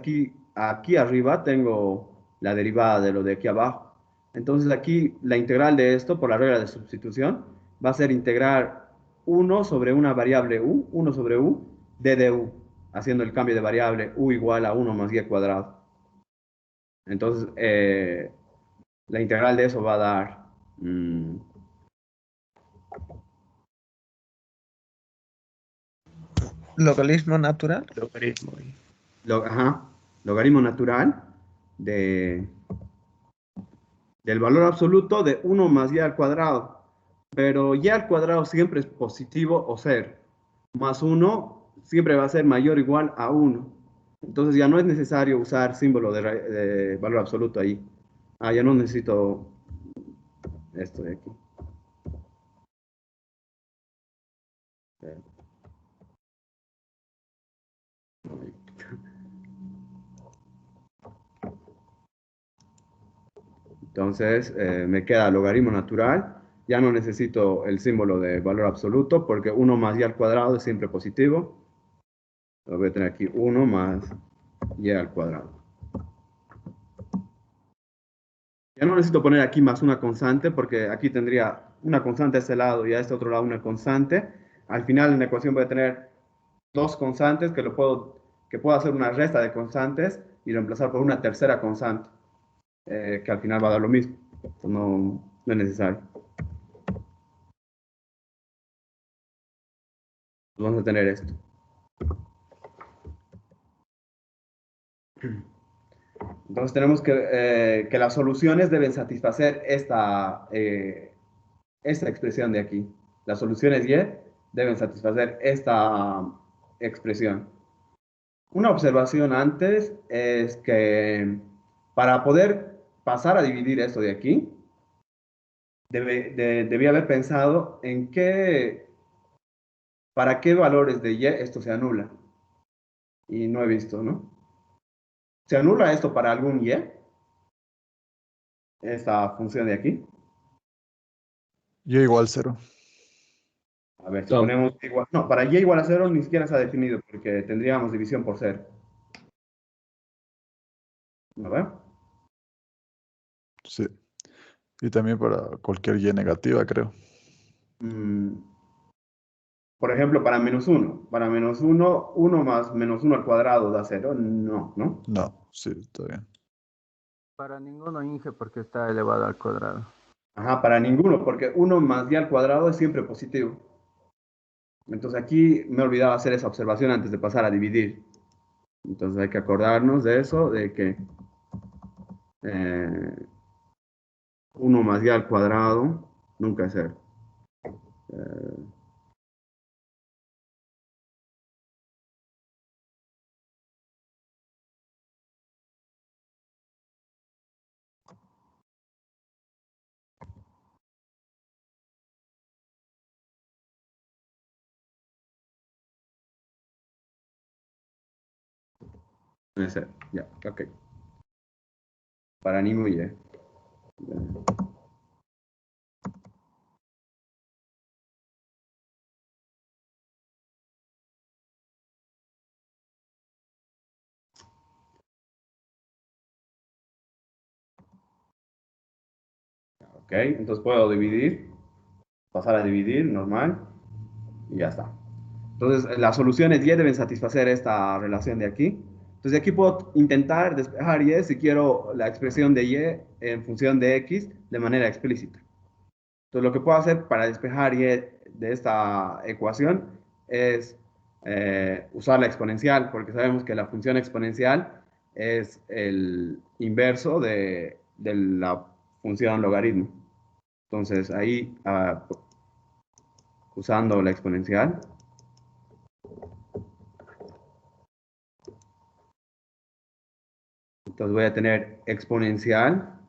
aquí arriba tengo la derivada de lo de aquí abajo. Entonces aquí la integral de esto, por la regla de sustitución, va a ser integrar 1 sobre una variable u, 1 sobre u, de du, haciendo el cambio de variable u igual a 1 más y al cuadrado. Entonces, la integral de eso va a dar Logaritmo natural. Logaritmo natural del valor absoluto de 1 más y al cuadrado. Pero y al cuadrado siempre es positivo o 0. Más 1 siempre va a ser mayor o igual a 1. Entonces ya no es necesario usar símbolo de valor absoluto ahí. Ya no necesito esto de aquí. Entonces me queda logaritmo natural. Ya no necesito el símbolo de valor absoluto porque 1 más y al cuadrado es siempre positivo. Voy a tener aquí 1 más y al cuadrado. Ya no necesito poner aquí más una constante porque aquí tendría una constante a este lado y a este otro lado una constante. Al final en la ecuación voy a tener dos constantes que puedo hacer una resta de constantes y reemplazar por una tercera constante que al final va a dar lo mismo. Entonces, no es necesario. Vamos a tener esto. Entonces tenemos que las soluciones deben satisfacer esta expresión de aquí. Las soluciones Y deben satisfacer esta expresión. Una observación antes es que para poder pasar a dividir esto de aquí, debí haber pensado en para qué valores de Y esto se anula. Y no he visto, ¿no? ¿Se anula esto para algún Y? Esta función de aquí. Y igual 0. A ver, si ponemos igual. No, para Y igual a 0 ni siquiera se ha definido porque tendríamos división por 0. ¿No ve? Sí. Y también para cualquier Y negativa, creo. Por ejemplo, para -1. Para -1, 1 más -1 al cuadrado da 0. No, ¿no? No, sí, está bien. Para ninguno, Inge, porque está elevado al cuadrado. Ajá, para ninguno, porque 1 más y al cuadrado es siempre positivo. Entonces aquí me he olvidado hacer esa observación antes de pasar a dividir. Entonces hay que acordarnos de eso, de que 1 más y al cuadrado nunca es 0. Es 0, ya, ok. Para ningún Y. Ok, entonces puedo dividir, pasar a dividir, normal, y ya está. Entonces las soluciones Y deben satisfacer esta relación de aquí. Entonces de aquí puedo intentar despejar Y si quiero la expresión de Y en función de X de manera explícita. Entonces lo que puedo hacer para despejar Y de esta ecuación es usar la exponencial, porque sabemos que la función exponencial es el inverso de la función logaritmo. Entonces ahí, usando la exponencial, entonces voy a tener exponencial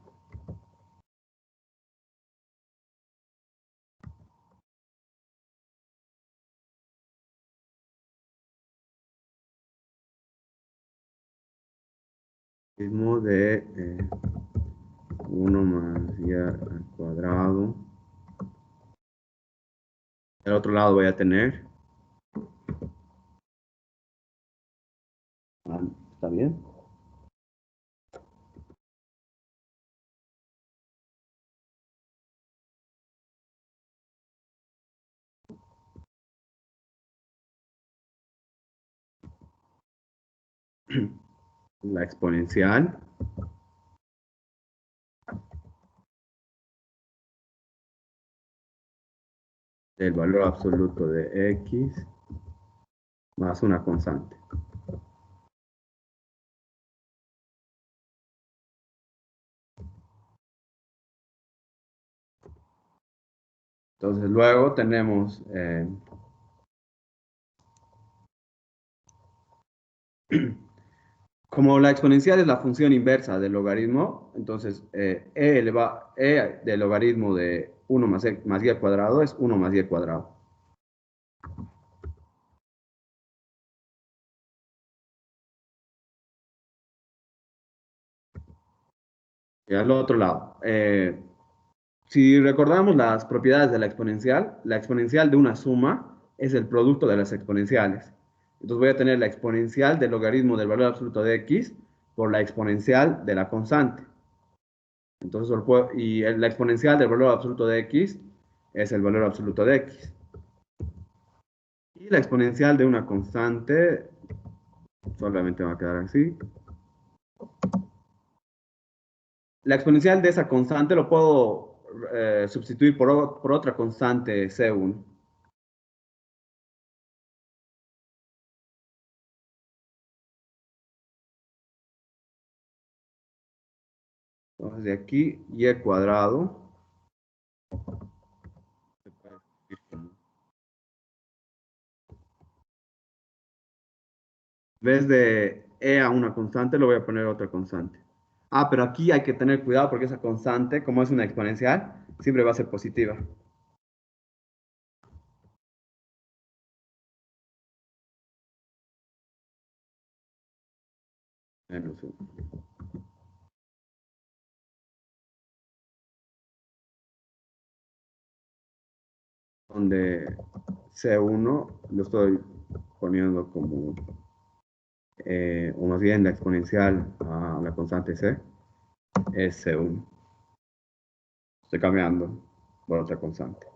mismo de 1 más y al cuadrado. Del otro lado voy a tener, ¿está bien? La exponencial del valor absoluto de X más una constante. Entonces luego tenemos como la exponencial es la función inversa del logaritmo, entonces e del logaritmo de 1 más y al cuadrado es 1 más y al cuadrado. Y al otro lado, si recordamos las propiedades de la exponencial de una suma es el producto de las exponenciales. Entonces voy a tener la exponencial del logaritmo del valor absoluto de X por la exponencial de la constante. Entonces, la exponencial del valor absoluto de X es el valor absoluto de X. Y la exponencial de una constante solamente va a quedar así. La exponencial de esa constante lo puedo sustituir por otra constante C1. Entonces de aquí, y cuadrado. Se puede escribir como- En vez de e a una constante, lo voy a poner otra constante. Ah, pero aquí hay que tener cuidado porque esa constante, como es una exponencial, siempre va a ser positiva. Menos uno. Donde C1 lo estoy poniendo como, o más bien la exponencial a la constante C, es C1. Estoy cambiando por otra constante.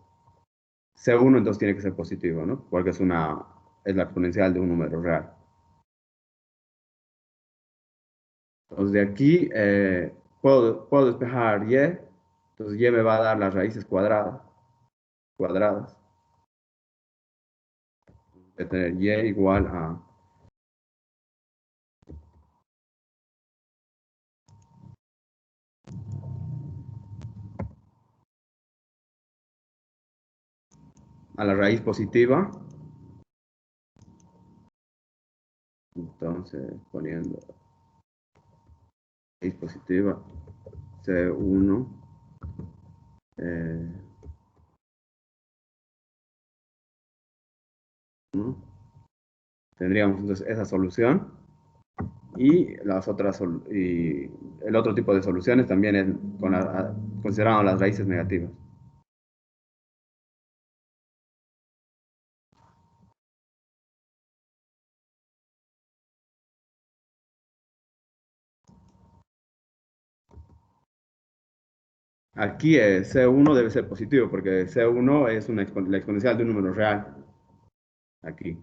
C1 entonces tiene que ser positivo, ¿no? Porque es la exponencial de un número real. Entonces de aquí puedo despejar y, entonces y me va a dar las raíces cuadradas. Voy a tener y igual a la raíz positiva. Entonces poniendo raíz positiva C1. ¿No? Tendríamos entonces esa solución y y el otro tipo de soluciones también es considerando las raíces negativas. Aquí C1 debe ser positivo porque C1 es la exponencial de un número real. Aquí.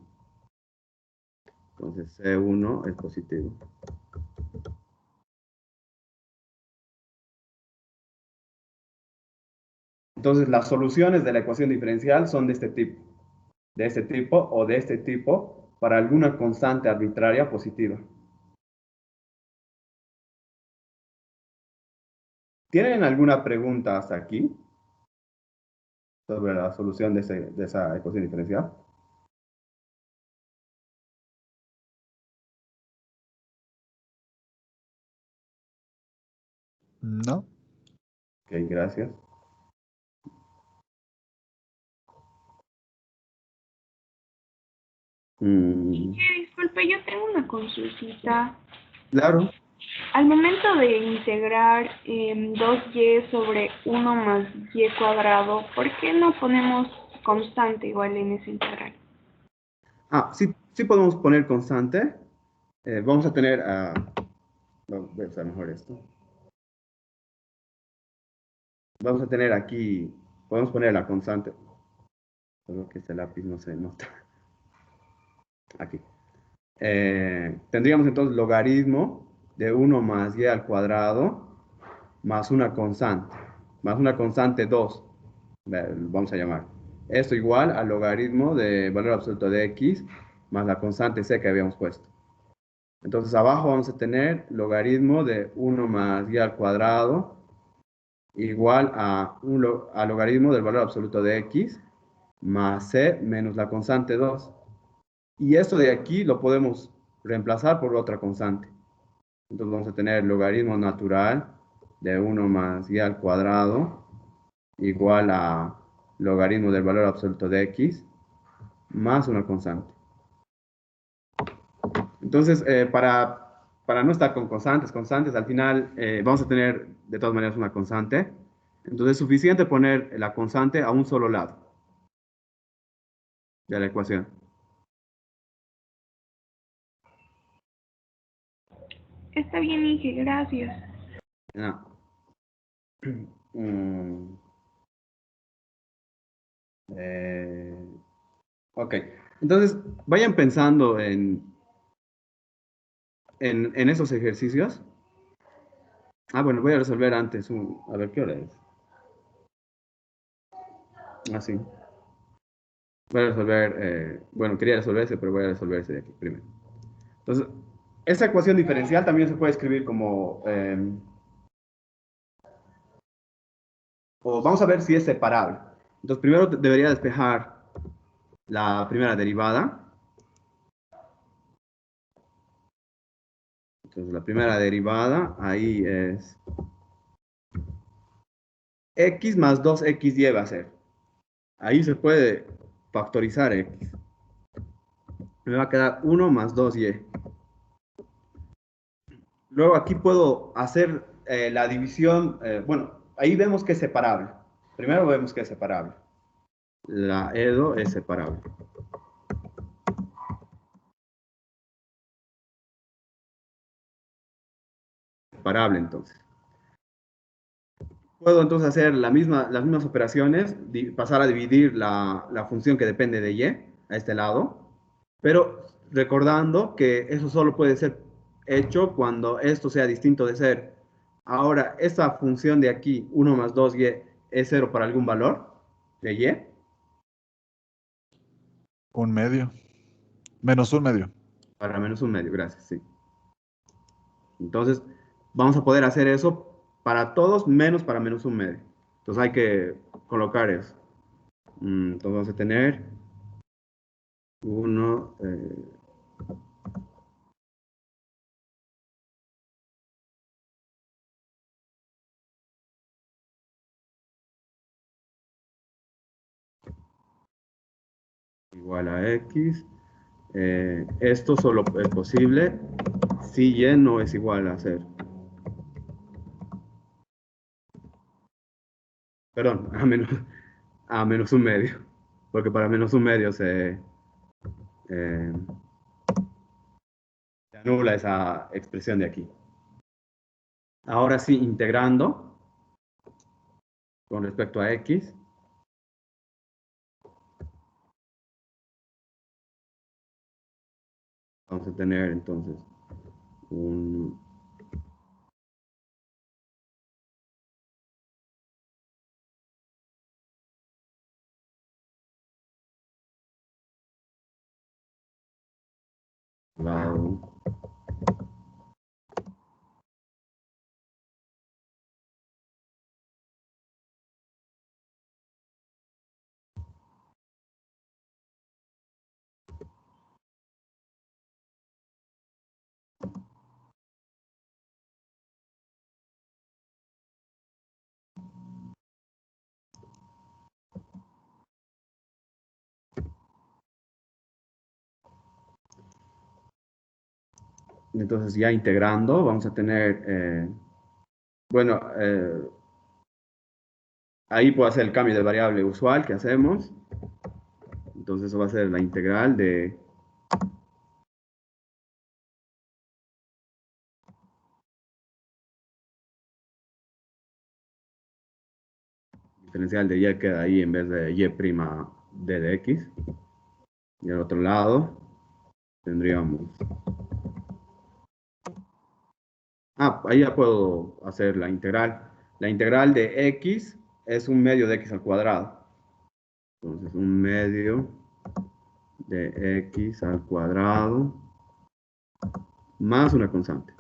Entonces C1 es positivo. Entonces las soluciones de la ecuación diferencial son de este tipo. De este tipo o de este tipo para alguna constante arbitraria positiva. ¿Tienen alguna pregunta hasta aquí sobre la solución de esa ecuación diferencial? No. Ok, gracias. Disculpe, yo tengo una consultita. Claro. Al momento de integrar 2y sobre 1 más y cuadrado, ¿por qué no ponemos constante igual en esa integral? Sí podemos poner constante. Vamos a tener, voy a usar mejor esto. Vamos a tener aquí, podemos poner la constante. Solo que este lápiz no se nota. Aquí. Tendríamos entonces logaritmo de 1 más y al cuadrado más una constante 2, vamos a llamar. Esto igual al logaritmo de valor absoluto de x más la constante c que habíamos puesto. Entonces abajo vamos a tener logaritmo de 1 más y al cuadrado igual a logaritmo del valor absoluto de x más c menos la constante 2. Y esto de aquí lo podemos reemplazar por otra constante. Entonces vamos a tener logaritmo natural de 1 más y al cuadrado igual a logaritmo del valor absoluto de x más una constante. Entonces, para no estar con constantes, al final vamos a tener de todas maneras una constante. Entonces es suficiente poner la constante a un solo lado de la ecuación. Está bien, Inge, gracias. No. Ok, entonces vayan pensando en esos ejercicios. Bueno, voy a resolver antes a ver qué hora es. Sí. Voy a resolver, bueno, quería resolver ese, pero voy a resolver ese de aquí primero. Entonces, esa ecuación diferencial también se puede escribir como o vamos a ver si es separable. Entonces, primero debería despejar la primera derivada. Entonces, la primera derivada ahí es x más 2xy va a ser. Ahí se puede factorizar x. Me va a quedar 1 más 2y. Luego aquí puedo hacer la división. Bueno, ahí vemos que es separable. Primero vemos que es separable. La EDO es separable. Separable entonces. Puedo entonces hacer las mismas operaciones, pasar a dividir la función que depende de y a este lado, pero recordando que eso solo puede ser hecho cuando esto sea distinto de 0. Ahora, esta función de aquí, 1 más 2y, es 0 para algún valor de y. Un medio. Menos un medio. Para menos un medio, gracias, sí. Entonces, vamos a poder hacer eso para todos menos para menos un medio. Entonces hay que colocar eso. Entonces vamos a tener 1, igual a x. Esto solo es posible si y no es igual a 0. Perdón, a menos un medio. Porque para menos un medio se anula esa expresión de aquí. Ahora sí, integrando con respecto a x. Vamos a tener entonces un lado. Entonces ya integrando, vamos a tener, bueno, ahí puedo hacer el cambio de variable usual que hacemos. Entonces eso va a ser la integral de diferencial de y queda ahí en vez de y' d de x. Y al otro lado tendríamos... ahí ya puedo hacer la integral. La integral de x es un medio de x al cuadrado. Entonces, un medio de x al cuadrado más una constante.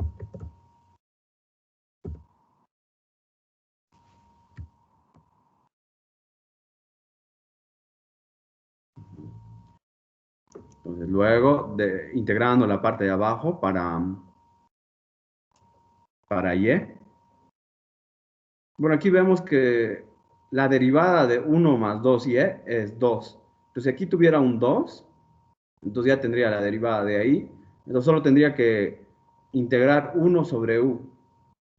Entonces, luego, integrando la parte de abajo para y. Bueno, aquí vemos que la derivada de 1 más 2y es 2. Entonces, si aquí tuviera un 2, entonces ya tendría la derivada de ahí. Entonces, solo tendría que integrar 1 sobre u.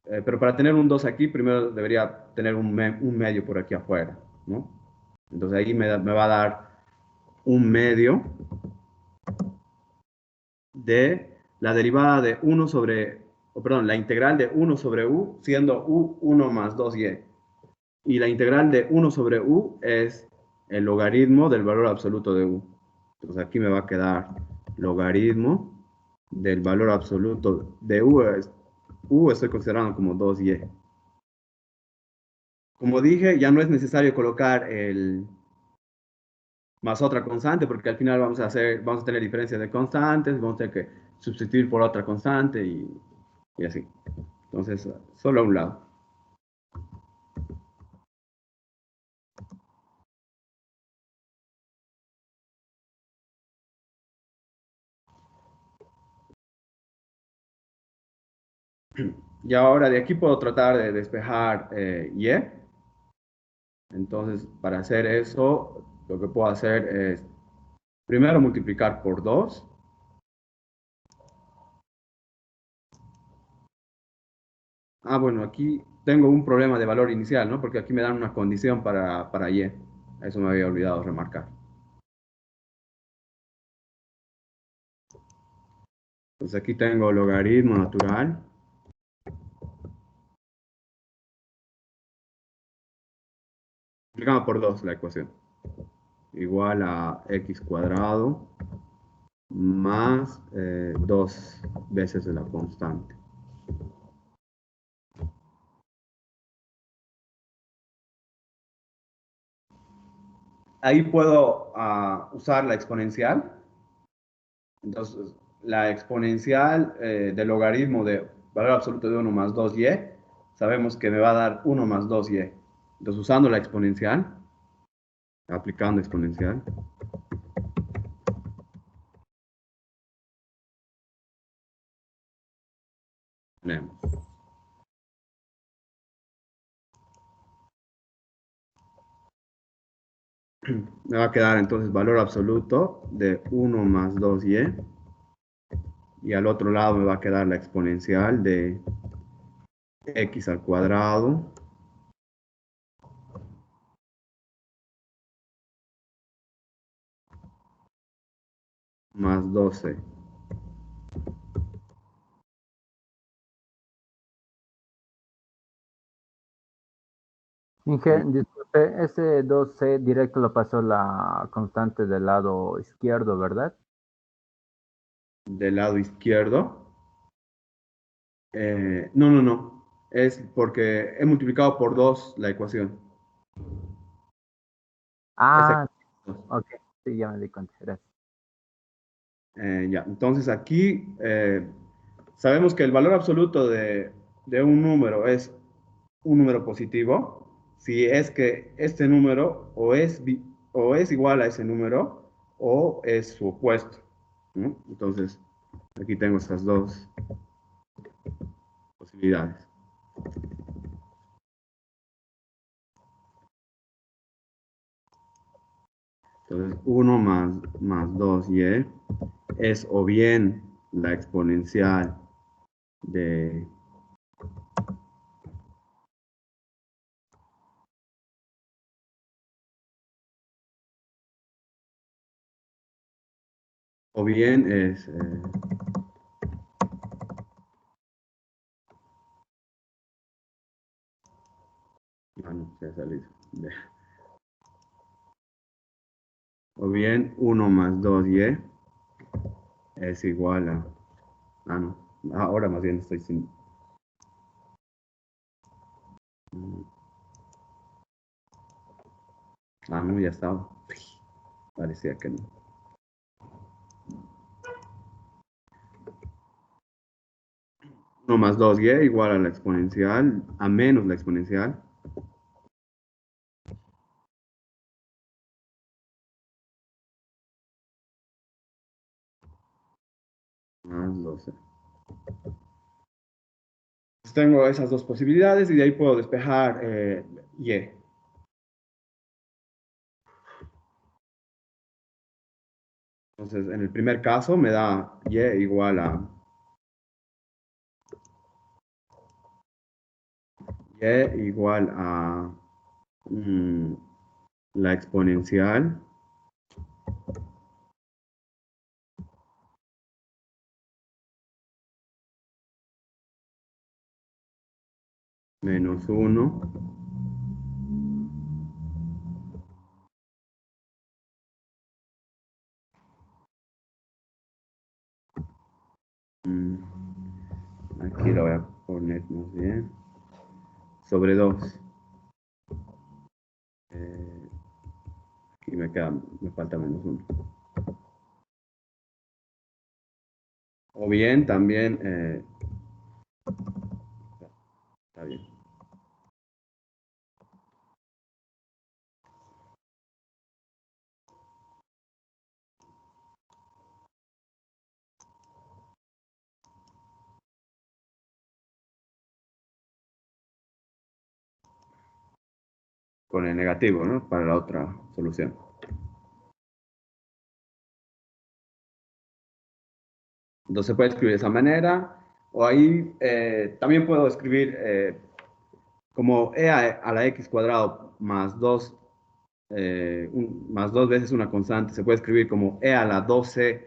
Pero para tener un 2 aquí, primero debería tener un medio por aquí afuera, ¿no? Entonces, ahí me va a dar un medio de la derivada de 1 sobre, perdón, la integral de 1 sobre u, siendo u 1 más 2y. Y la integral de 1 sobre u es el logaritmo del valor absoluto de u. Entonces aquí me va a quedar logaritmo del valor absoluto de u estoy considerando como 2y. Como dije, ya no es necesario colocar el más otra constante, porque al final vamos a tener diferencias de constantes, vamos a tener que sustituir por otra constante y así. Entonces, solo a un lado. Y ahora de aquí puedo tratar de despejar y. Entonces, para hacer eso, lo que puedo hacer es primero multiplicar por 2. Ah, bueno, aquí tengo un problema de valor inicial, ¿no? Porque aquí me dan una condición para y. Eso me había olvidado remarcar. Entonces aquí tengo logaritmo natural multiplicado por 2 la ecuación. Igual a x cuadrado más 2 veces de la constante. Ahí puedo usar la exponencial. Entonces, la exponencial del logaritmo de valor absoluto de 1 más 2y, sabemos que me va a dar 1 más 2y. Entonces, usando la exponencial, aplicando exponencial, tenemos. Me va a quedar entonces valor absoluto de 1 más 2y. Y al otro lado me va a quedar la exponencial de x al cuadrado más 12. Inge, disculpe, ese 2C directo lo pasó la constante del lado izquierdo, ¿verdad? Del lado izquierdo. No, no, no. Es porque he multiplicado por 2 la ecuación. Esa Ah, ecuación. ok, sí, ya me di cuenta, gracias. Ya, entonces aquí sabemos que el valor absoluto de un número es un número positivo si es que este número o es igual a ese número o es su opuesto, ¿no? Entonces, aquí tengo estas dos posibilidades. Entonces, 1 más 2y es o bien la exponencial de o bien es no, se ha salido. O bien 1 más 2y es igual a. Ah, no. Ahora más bien estoy sin. Ah, no, ya estaba. Parecía que no. 1 más 2y igual a la exponencial, a menos la exponencial. Más 12. Tengo esas dos posibilidades y de ahí puedo despejar y. Entonces, en el primer caso me da y igual a mm, la exponencial menos 1 aquí lo voy a poner más bien sobre 2. Aquí me falta menos 1. O bien también, está bien. con el negativo, ¿no? Para la otra solución. Entonces se puede escribir de esa manera, o ahí también puedo escribir como e a la x cuadrado más 2, más 2 veces una constante, se puede escribir como e a la 2c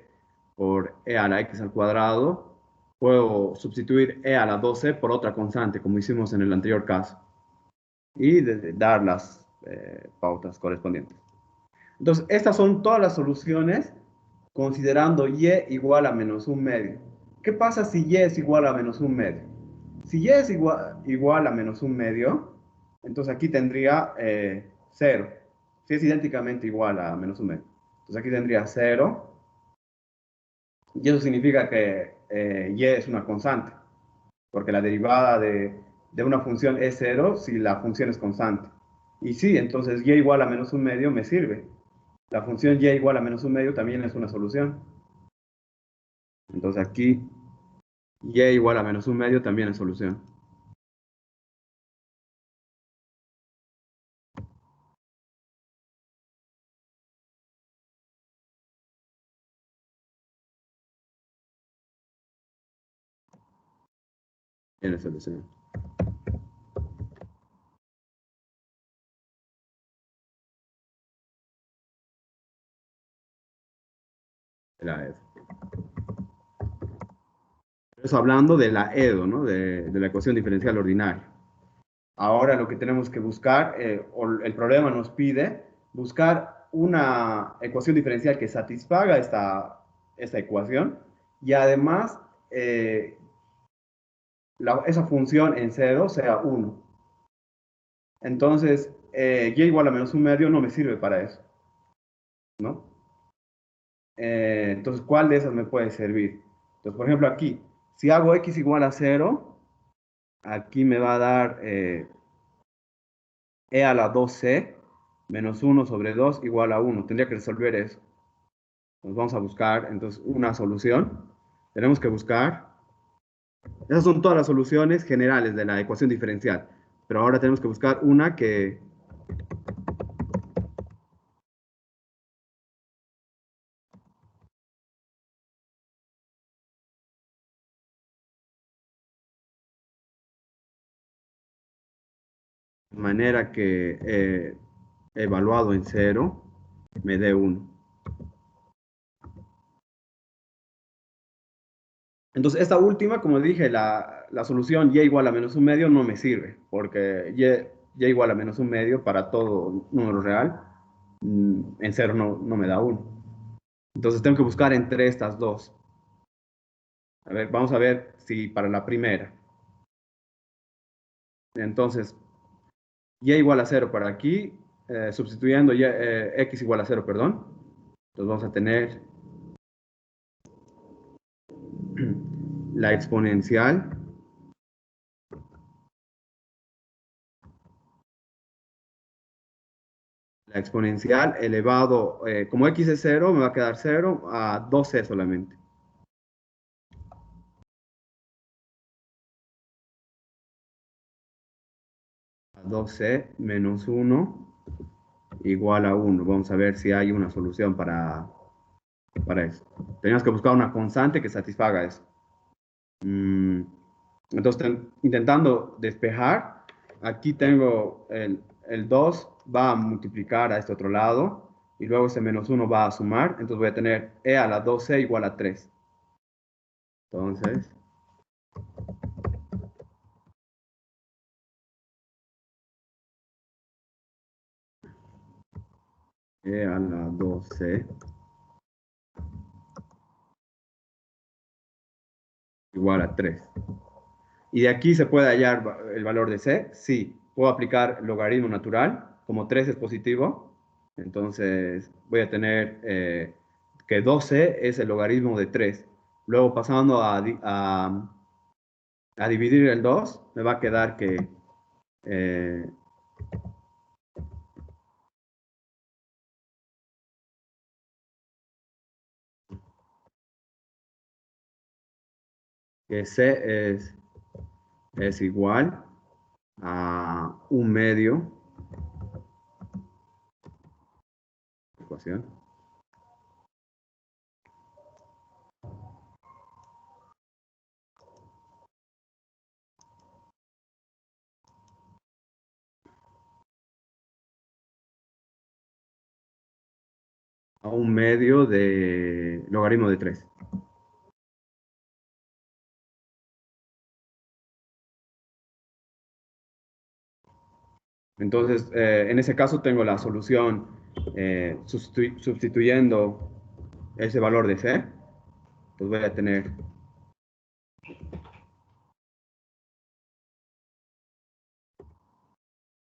por e a la x al cuadrado. Puedo sustituir e a la 2c por otra constante, como hicimos en el anterior caso, y dar las pautas correspondientes. Entonces, estas son todas las soluciones considerando y igual a menos un medio. ¿Qué pasa si y es igual a menos un medio? Si y es igual a menos un medio, entonces aquí tendría 0. Si es idénticamente igual a menos un medio. Entonces aquí tendría 0. Y eso significa que y es una constante. Porque la derivada de una función es 0 si la función es constante. Y sí, entonces y igual a menos un medio me sirve. La función y igual a menos un medio también es una solución. Entonces aquí y igual a menos un medio también es solución. Tiene solución. La EDO. Eso hablando de la EDO, ¿no? De la ecuación diferencial ordinaria. Ahora lo que tenemos que buscar, o el problema nos pide, buscar una ecuación diferencial que satisfaga esta ecuación y además esa función en 0 sea 1. Entonces, y igual a menos un medio no me sirve para eso, ¿no? Entonces, ¿cuál de esas me puede servir? Entonces, por ejemplo, aquí, si hago x igual a 0, aquí me va a dar e a la 2c menos 1 sobre 2 igual a 1. Tendría que resolver eso. Entonces vamos a buscar entonces una solución. Tenemos que buscar, esas son todas las soluciones generales de la ecuación diferencial, pero ahora tenemos que buscar una que de manera que evaluado en 0 me dé 1. Entonces, esta última, como dije, la solución y igual a menos un medio no me sirve, porque y igual a menos un medio para todo número real, en 0 no me da 1. Entonces, tengo que buscar entre estas dos. A ver, vamos a ver si para la primera. Entonces, y igual a 0 para aquí, sustituyendo x igual a 0, perdón. Entonces, vamos a tener la exponencial elevado, como x es 0, me va a quedar 0 a 2c solamente. A 2c menos 1 igual a 1. Vamos a ver si hay una solución para eso. Tenemos que buscar una constante que satisfaga eso. Entonces, intentando despejar, aquí tengo el 2 va a multiplicar a este otro lado y luego ese menos 1 va a sumar. Entonces voy a tener e a la 2c igual a 3. Entonces, e a la 2c igual a 3. ¿Y de aquí se puede hallar el valor de c? Sí. Puedo aplicar logaritmo natural, como 3 es positivo. Entonces voy a tener que 2c es el logaritmo de 3. Luego pasando a dividir el 2, me va a quedar que c es igual a 1 medio ecuación. A 1/2 de logaritmo de 3. Entonces, en ese caso tengo la solución sustituyendo ese valor de C. Pues voy a tener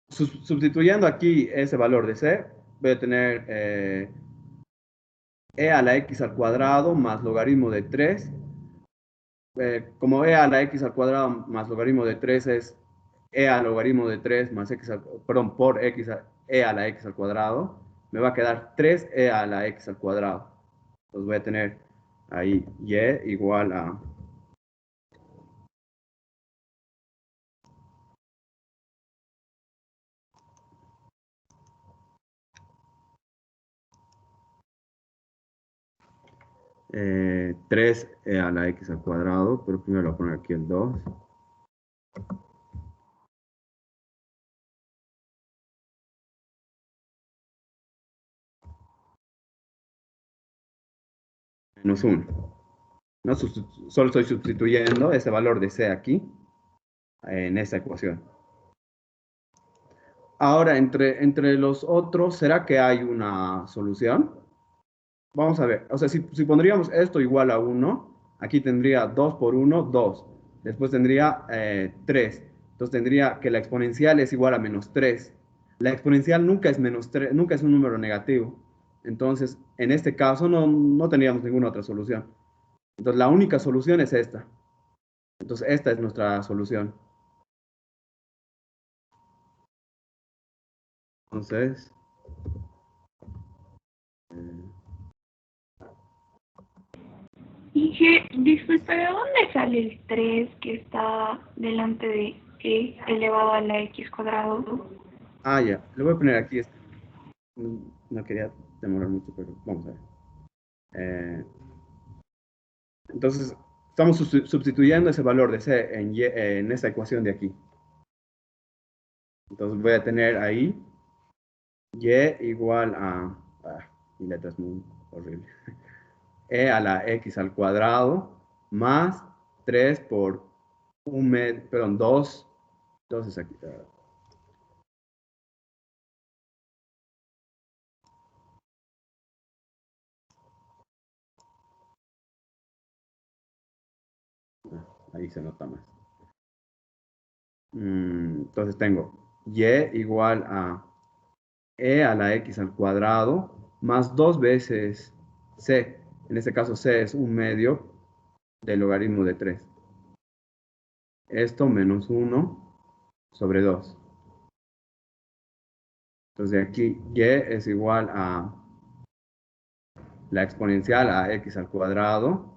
sustituyendo aquí ese valor de C, voy a tener e a la x al cuadrado más logaritmo de 3. Como e a la x al cuadrado más logaritmo de 3 es e al logaritmo de 3 más x perdón, por x e a la x al cuadrado, me va a quedar 3e a la x al cuadrado. Entonces voy a tener ahí y igual a 3e a la x al cuadrado, pero primero voy a poner aquí el 2. Menos 1. ¿No? Solo estoy sustituyendo ese valor de C aquí en esta ecuación. Ahora, entre los otros, ¿será que hay una solución? Vamos a ver. O sea, si pondríamos esto igual a 1, aquí tendría 2 por 1, 2. Después tendría 3. Entonces tendría que la exponencial es igual a menos 3. La exponencial nunca es menos 3, nunca es un número negativo. Entonces, en este caso no tendríamos ninguna otra solución. Entonces, la única solución es esta. Entonces, esta es nuestra solución. Entonces, Disculpe, ¿de dónde sale el 3 que está delante de e elevado a la x cuadrado? ya, le voy a poner aquí. No quería demorar mucho, pero vamos a ver. Entonces, estamos sustituyendo ese valor de C en esta ecuación de aquí. Entonces voy a tener ahí y igual a... mi letra es muy horrible. E a la x al cuadrado más 3 por 2. 2 es aquí. Ahí se nota más. Entonces tengo y igual a e a la x al cuadrado más 2 veces c. En este caso c es 1/2 del logaritmo de 3. Esto menos 1 sobre 2. Entonces aquí y es igual a la exponencial a x al cuadrado.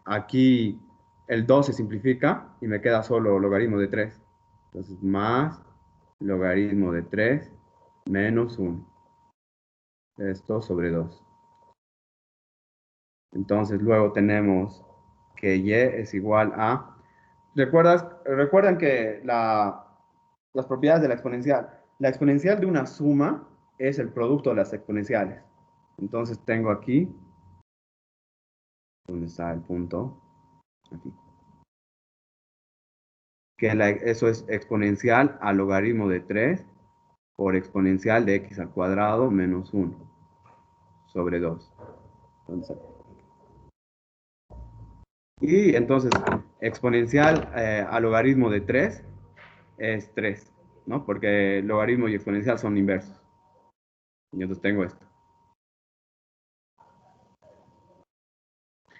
Aquí el 2 se simplifica y me queda solo logaritmo de 3. Entonces más logaritmo de 3 menos 1. Esto sobre 2. Entonces luego tenemos que y es igual a... ¿Recuerdan que las propiedades de la exponencial de una suma es el producto de las exponenciales? Entonces tengo aquí, ¿dónde está el punto? Aquí. Que eso es exponencial al logaritmo de 3 por exponencial de x al cuadrado menos 1 sobre 2. Y entonces, exponencial al logaritmo de 3 es 3, ¿no? Porque logaritmo y exponencial son inversos. Y entonces tengo esto.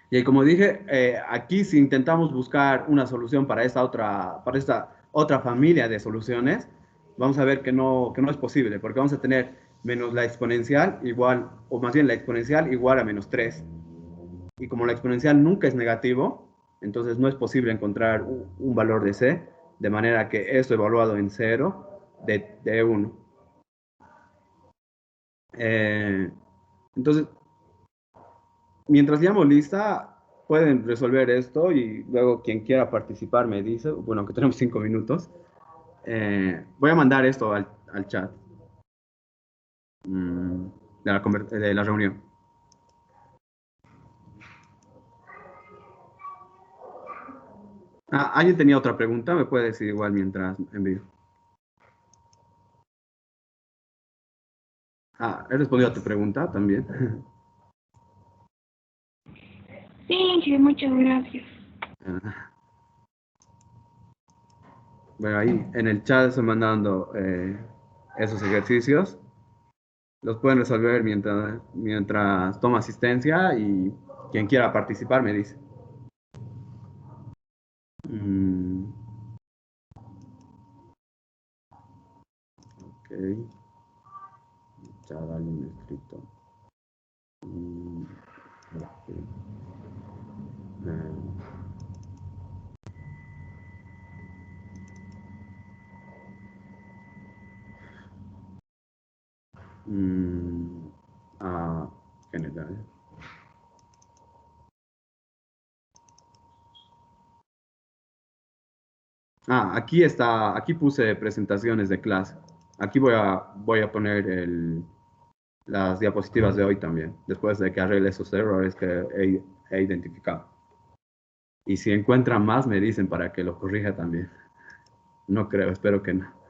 Y como dije, aquí si intentamos buscar una solución para esta otra familia de soluciones, vamos a ver que no es posible, porque vamos a tener menos la exponencial igual, o más bien la exponencial igual a menos 3. Y como la exponencial nunca es negativo, entonces no es posible encontrar un valor de C, de manera que esto evaluado en 0 de 1. Entonces, mientras llamo lista, pueden resolver esto y luego quien quiera participar me dice, bueno, aunque tenemos 5 minutos, voy a mandar esto al chat de la reunión. ¿Alguien tenía otra pregunta? Me puede decir igual mientras envío. ¿He respondido a tu pregunta también? Sí, muchas gracias. Bueno, ahí en el chat estoy mandando esos ejercicios. Los pueden resolver mientras toma asistencia y quien quiera participar me dice. Ok. Ya dale un escrito. Ok. General. Aquí está, aquí puse presentaciones de clase. Aquí voy a poner las diapositivas de hoy también, después de que arregle esos errores que he identificado. Y si encuentran más, me dicen para que lo corrija también. No creo, espero que no.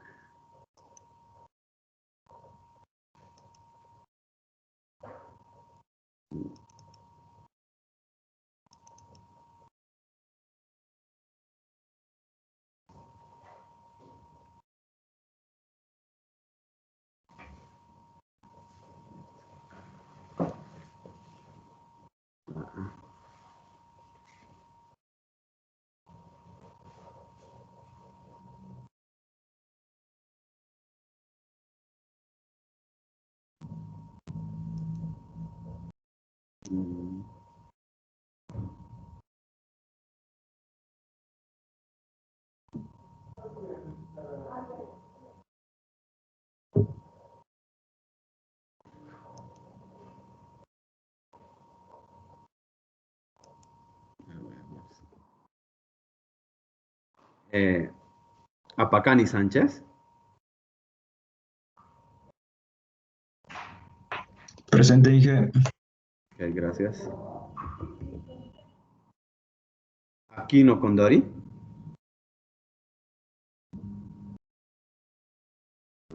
Apacani Sánchez. Presente, Inge. Ok, gracias. Aquino Condori.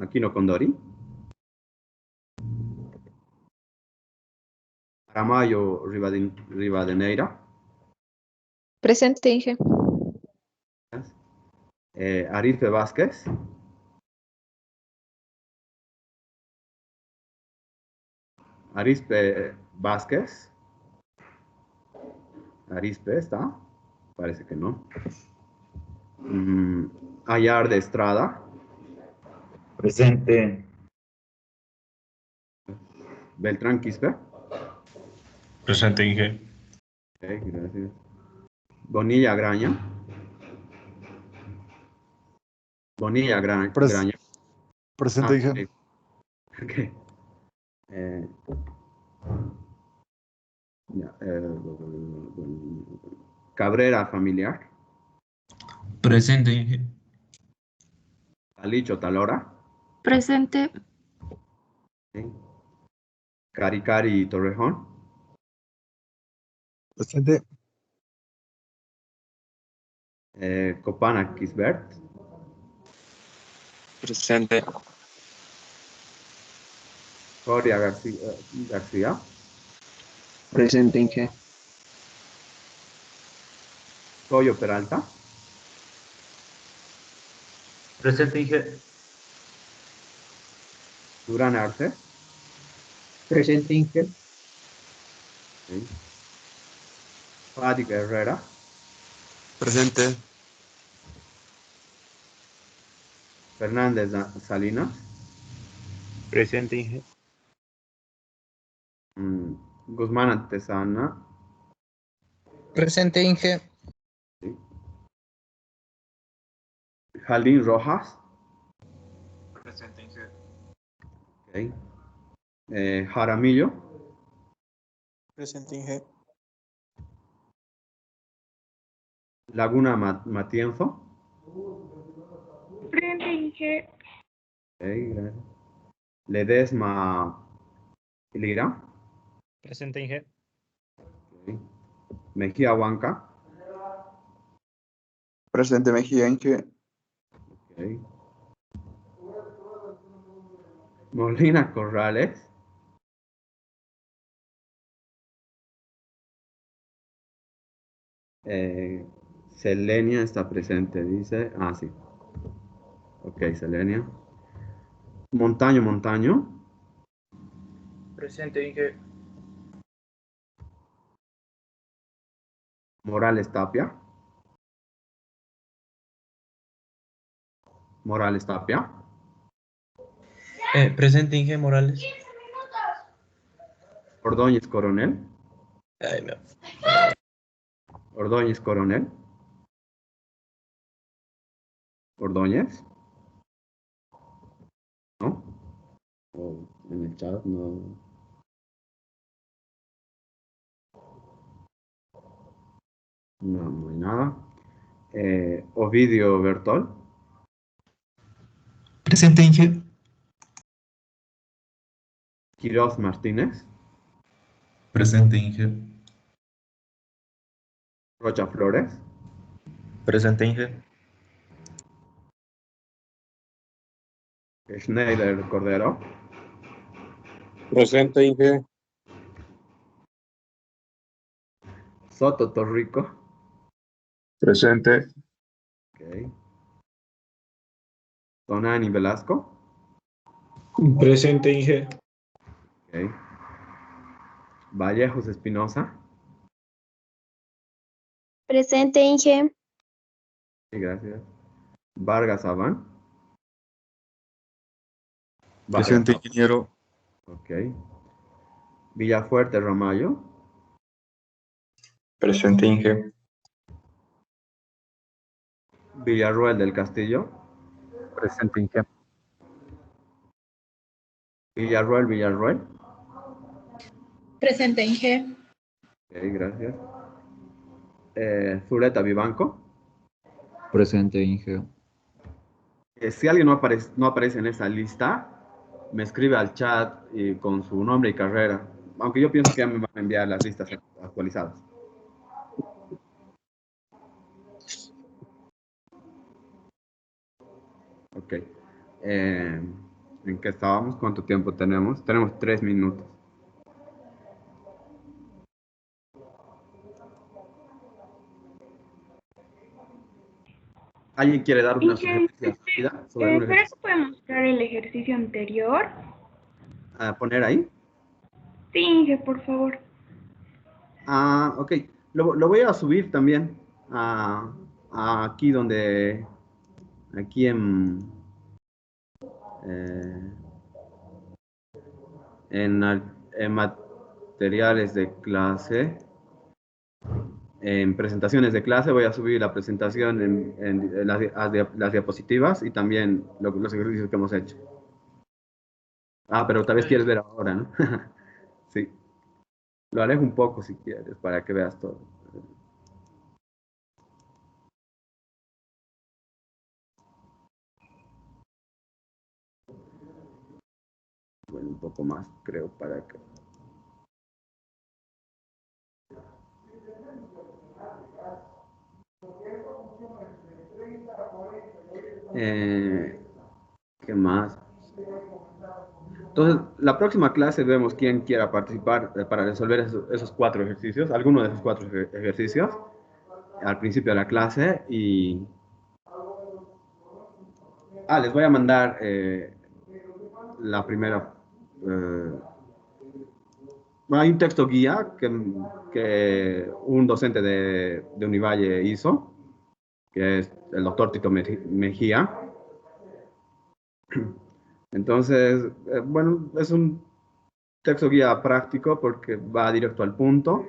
Aquino Condori. Aramayo Rivadeneira. Presente, Inge. Arife Vázquez. Arispe Vázquez. Arispe está. Parece que no. Ayar de Estrada. Presente. Beltrán Quispe. Presente, Inge. Ok, gracias. Bonilla Graña. Bonilla Graña. Presente, Inge. Ok. Cabrera Familiar. Presente, Inge. Alicho Talora. Presente. Okay. Caricari Torrejón. Presente. Copana Kisbert. Presente. Coria García. Presente, Inge. Coyo Peralta. Presente, Inge. Durán Arce. Presente, Inge. Okay. Fadi Herrera. Presente. Fernández Salinas. Presente, Inge. Guzmán Antesana. Presente, Inge. Sí. Jalín Rojas. Presente, Inge. Okay. Jaramillo. Presente Inge. Laguna Matienzo. Presente Inge. Okay, gracias. Ledesma Lira. Presente Inge. Okay. Mejía Huanca. Presente Mejía Inge. Okay. Molina Corrales. Selenia está presente, dice. Ah, sí. Ok, Selenia. Montaño. Presente Inge. Morales Tapia. Presente Inge Morales. Ordóñez Coronel. Ay, no. Ordóñez. ¿No? O en el chat no. No hay nada. Ovidio Bertol. Presente Inge. Quiroz Martínez. Presente Inge. Rocha Flores. Presente Inge. Schneider Cordero. Presente Inge. Soto Torrico. Presente. Ok. Tonani Velasco. Presente Inge. Ok. Vallejos Espinosa. Presente Inge. Sí, gracias. Vargas Abán. Presente, ingeniero. Ok. Villafuerte Ramallo. Presente Inge. Villarruel del Castillo. Presente Inge. Villarruel. Presente Inge. Ok, gracias. Zuleta Vivanco. Presente Inge. Si alguien no aparece en esa lista, me escribe al chat con su nombre y carrera. Aunque yo pienso que ya me van a enviar las listas actualizadas. Ok. ¿En qué estábamos? ¿Cuánto tiempo tenemos? Tenemos 3 minutos. ¿Alguien quiere dar una sugerencia rápida sobre algún ¿Será que ejercicio? puede mostrar el ejercicio anterior? ¿A poner ahí? Sí, Inge, por favor. Ah, ok. Lo voy a subir también aquí aquí eh, en materiales de clase, en presentaciones de clase, voy a subir la presentación en las diapositivas y también los ejercicios que hemos hecho. Ah, pero tal vez quieres ver ahora, ¿no? Sí. Lo alejo un poco si quieres para que veas todo. Bueno, un poco más, creo, para que... ¿Qué más? Entonces, la próxima clase vemos quién quiera participar para resolver esos 4 ejercicios, alguno de esos 4 ejercicios, al principio de la clase y... les voy a mandar la primera... bueno, hay un texto guía que un docente de Univalle hizo, que es el doctor Tito Mejía. Entonces, bueno, es un texto guía práctico porque va directo al punto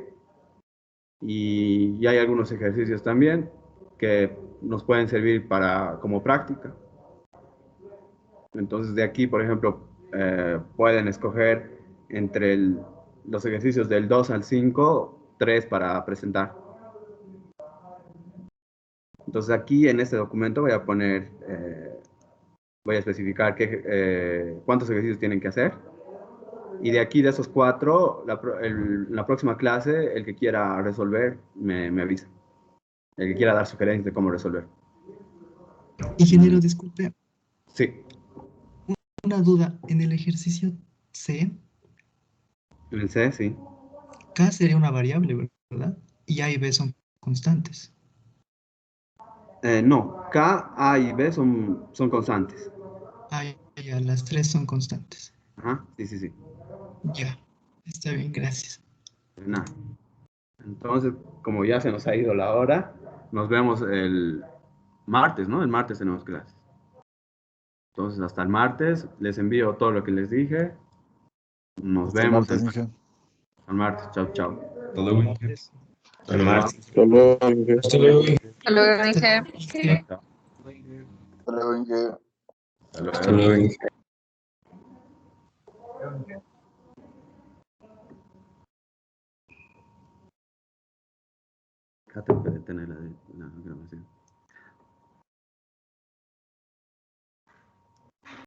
y hay algunos ejercicios también que nos pueden servir como práctica. Entonces, de aquí, por ejemplo, pueden escoger entre los ejercicios del 2 al 5, 3 para presentar. Entonces aquí en este documento voy a poner, voy a especificar cuántos ejercicios tienen que hacer. Y de aquí, de esos 4, la próxima clase, el que quiera resolver, me avisa. El que quiera dar sugerencias de cómo resolver. Ingeniero, disculpe, Sí, una duda. En el ejercicio C, en el C, sí. K sería una variable, ¿verdad? Y A y B son constantes. No, K, A y B son constantes. Ah, ya, las 3 son constantes. Ajá, sí, sí, sí. Ya, está bien, gracias. Nada. Entonces, como ya se nos ha ido la hora, nos vemos el martes, ¿no? El martes tenemos clases. Entonces, hasta el martes, les envío todo lo que les dije. Nos Hasta el vemos martes, Inge. el martes. Chao, chao. Hasta luego, Inge. Hasta el martes. Hasta luego, Inge. Hasta luego. Hasta luego, Inge. Chao, chao. Hasta luego, Inge. Hasta Hasta luego. luego, Inge. Acá tengo que detener la de-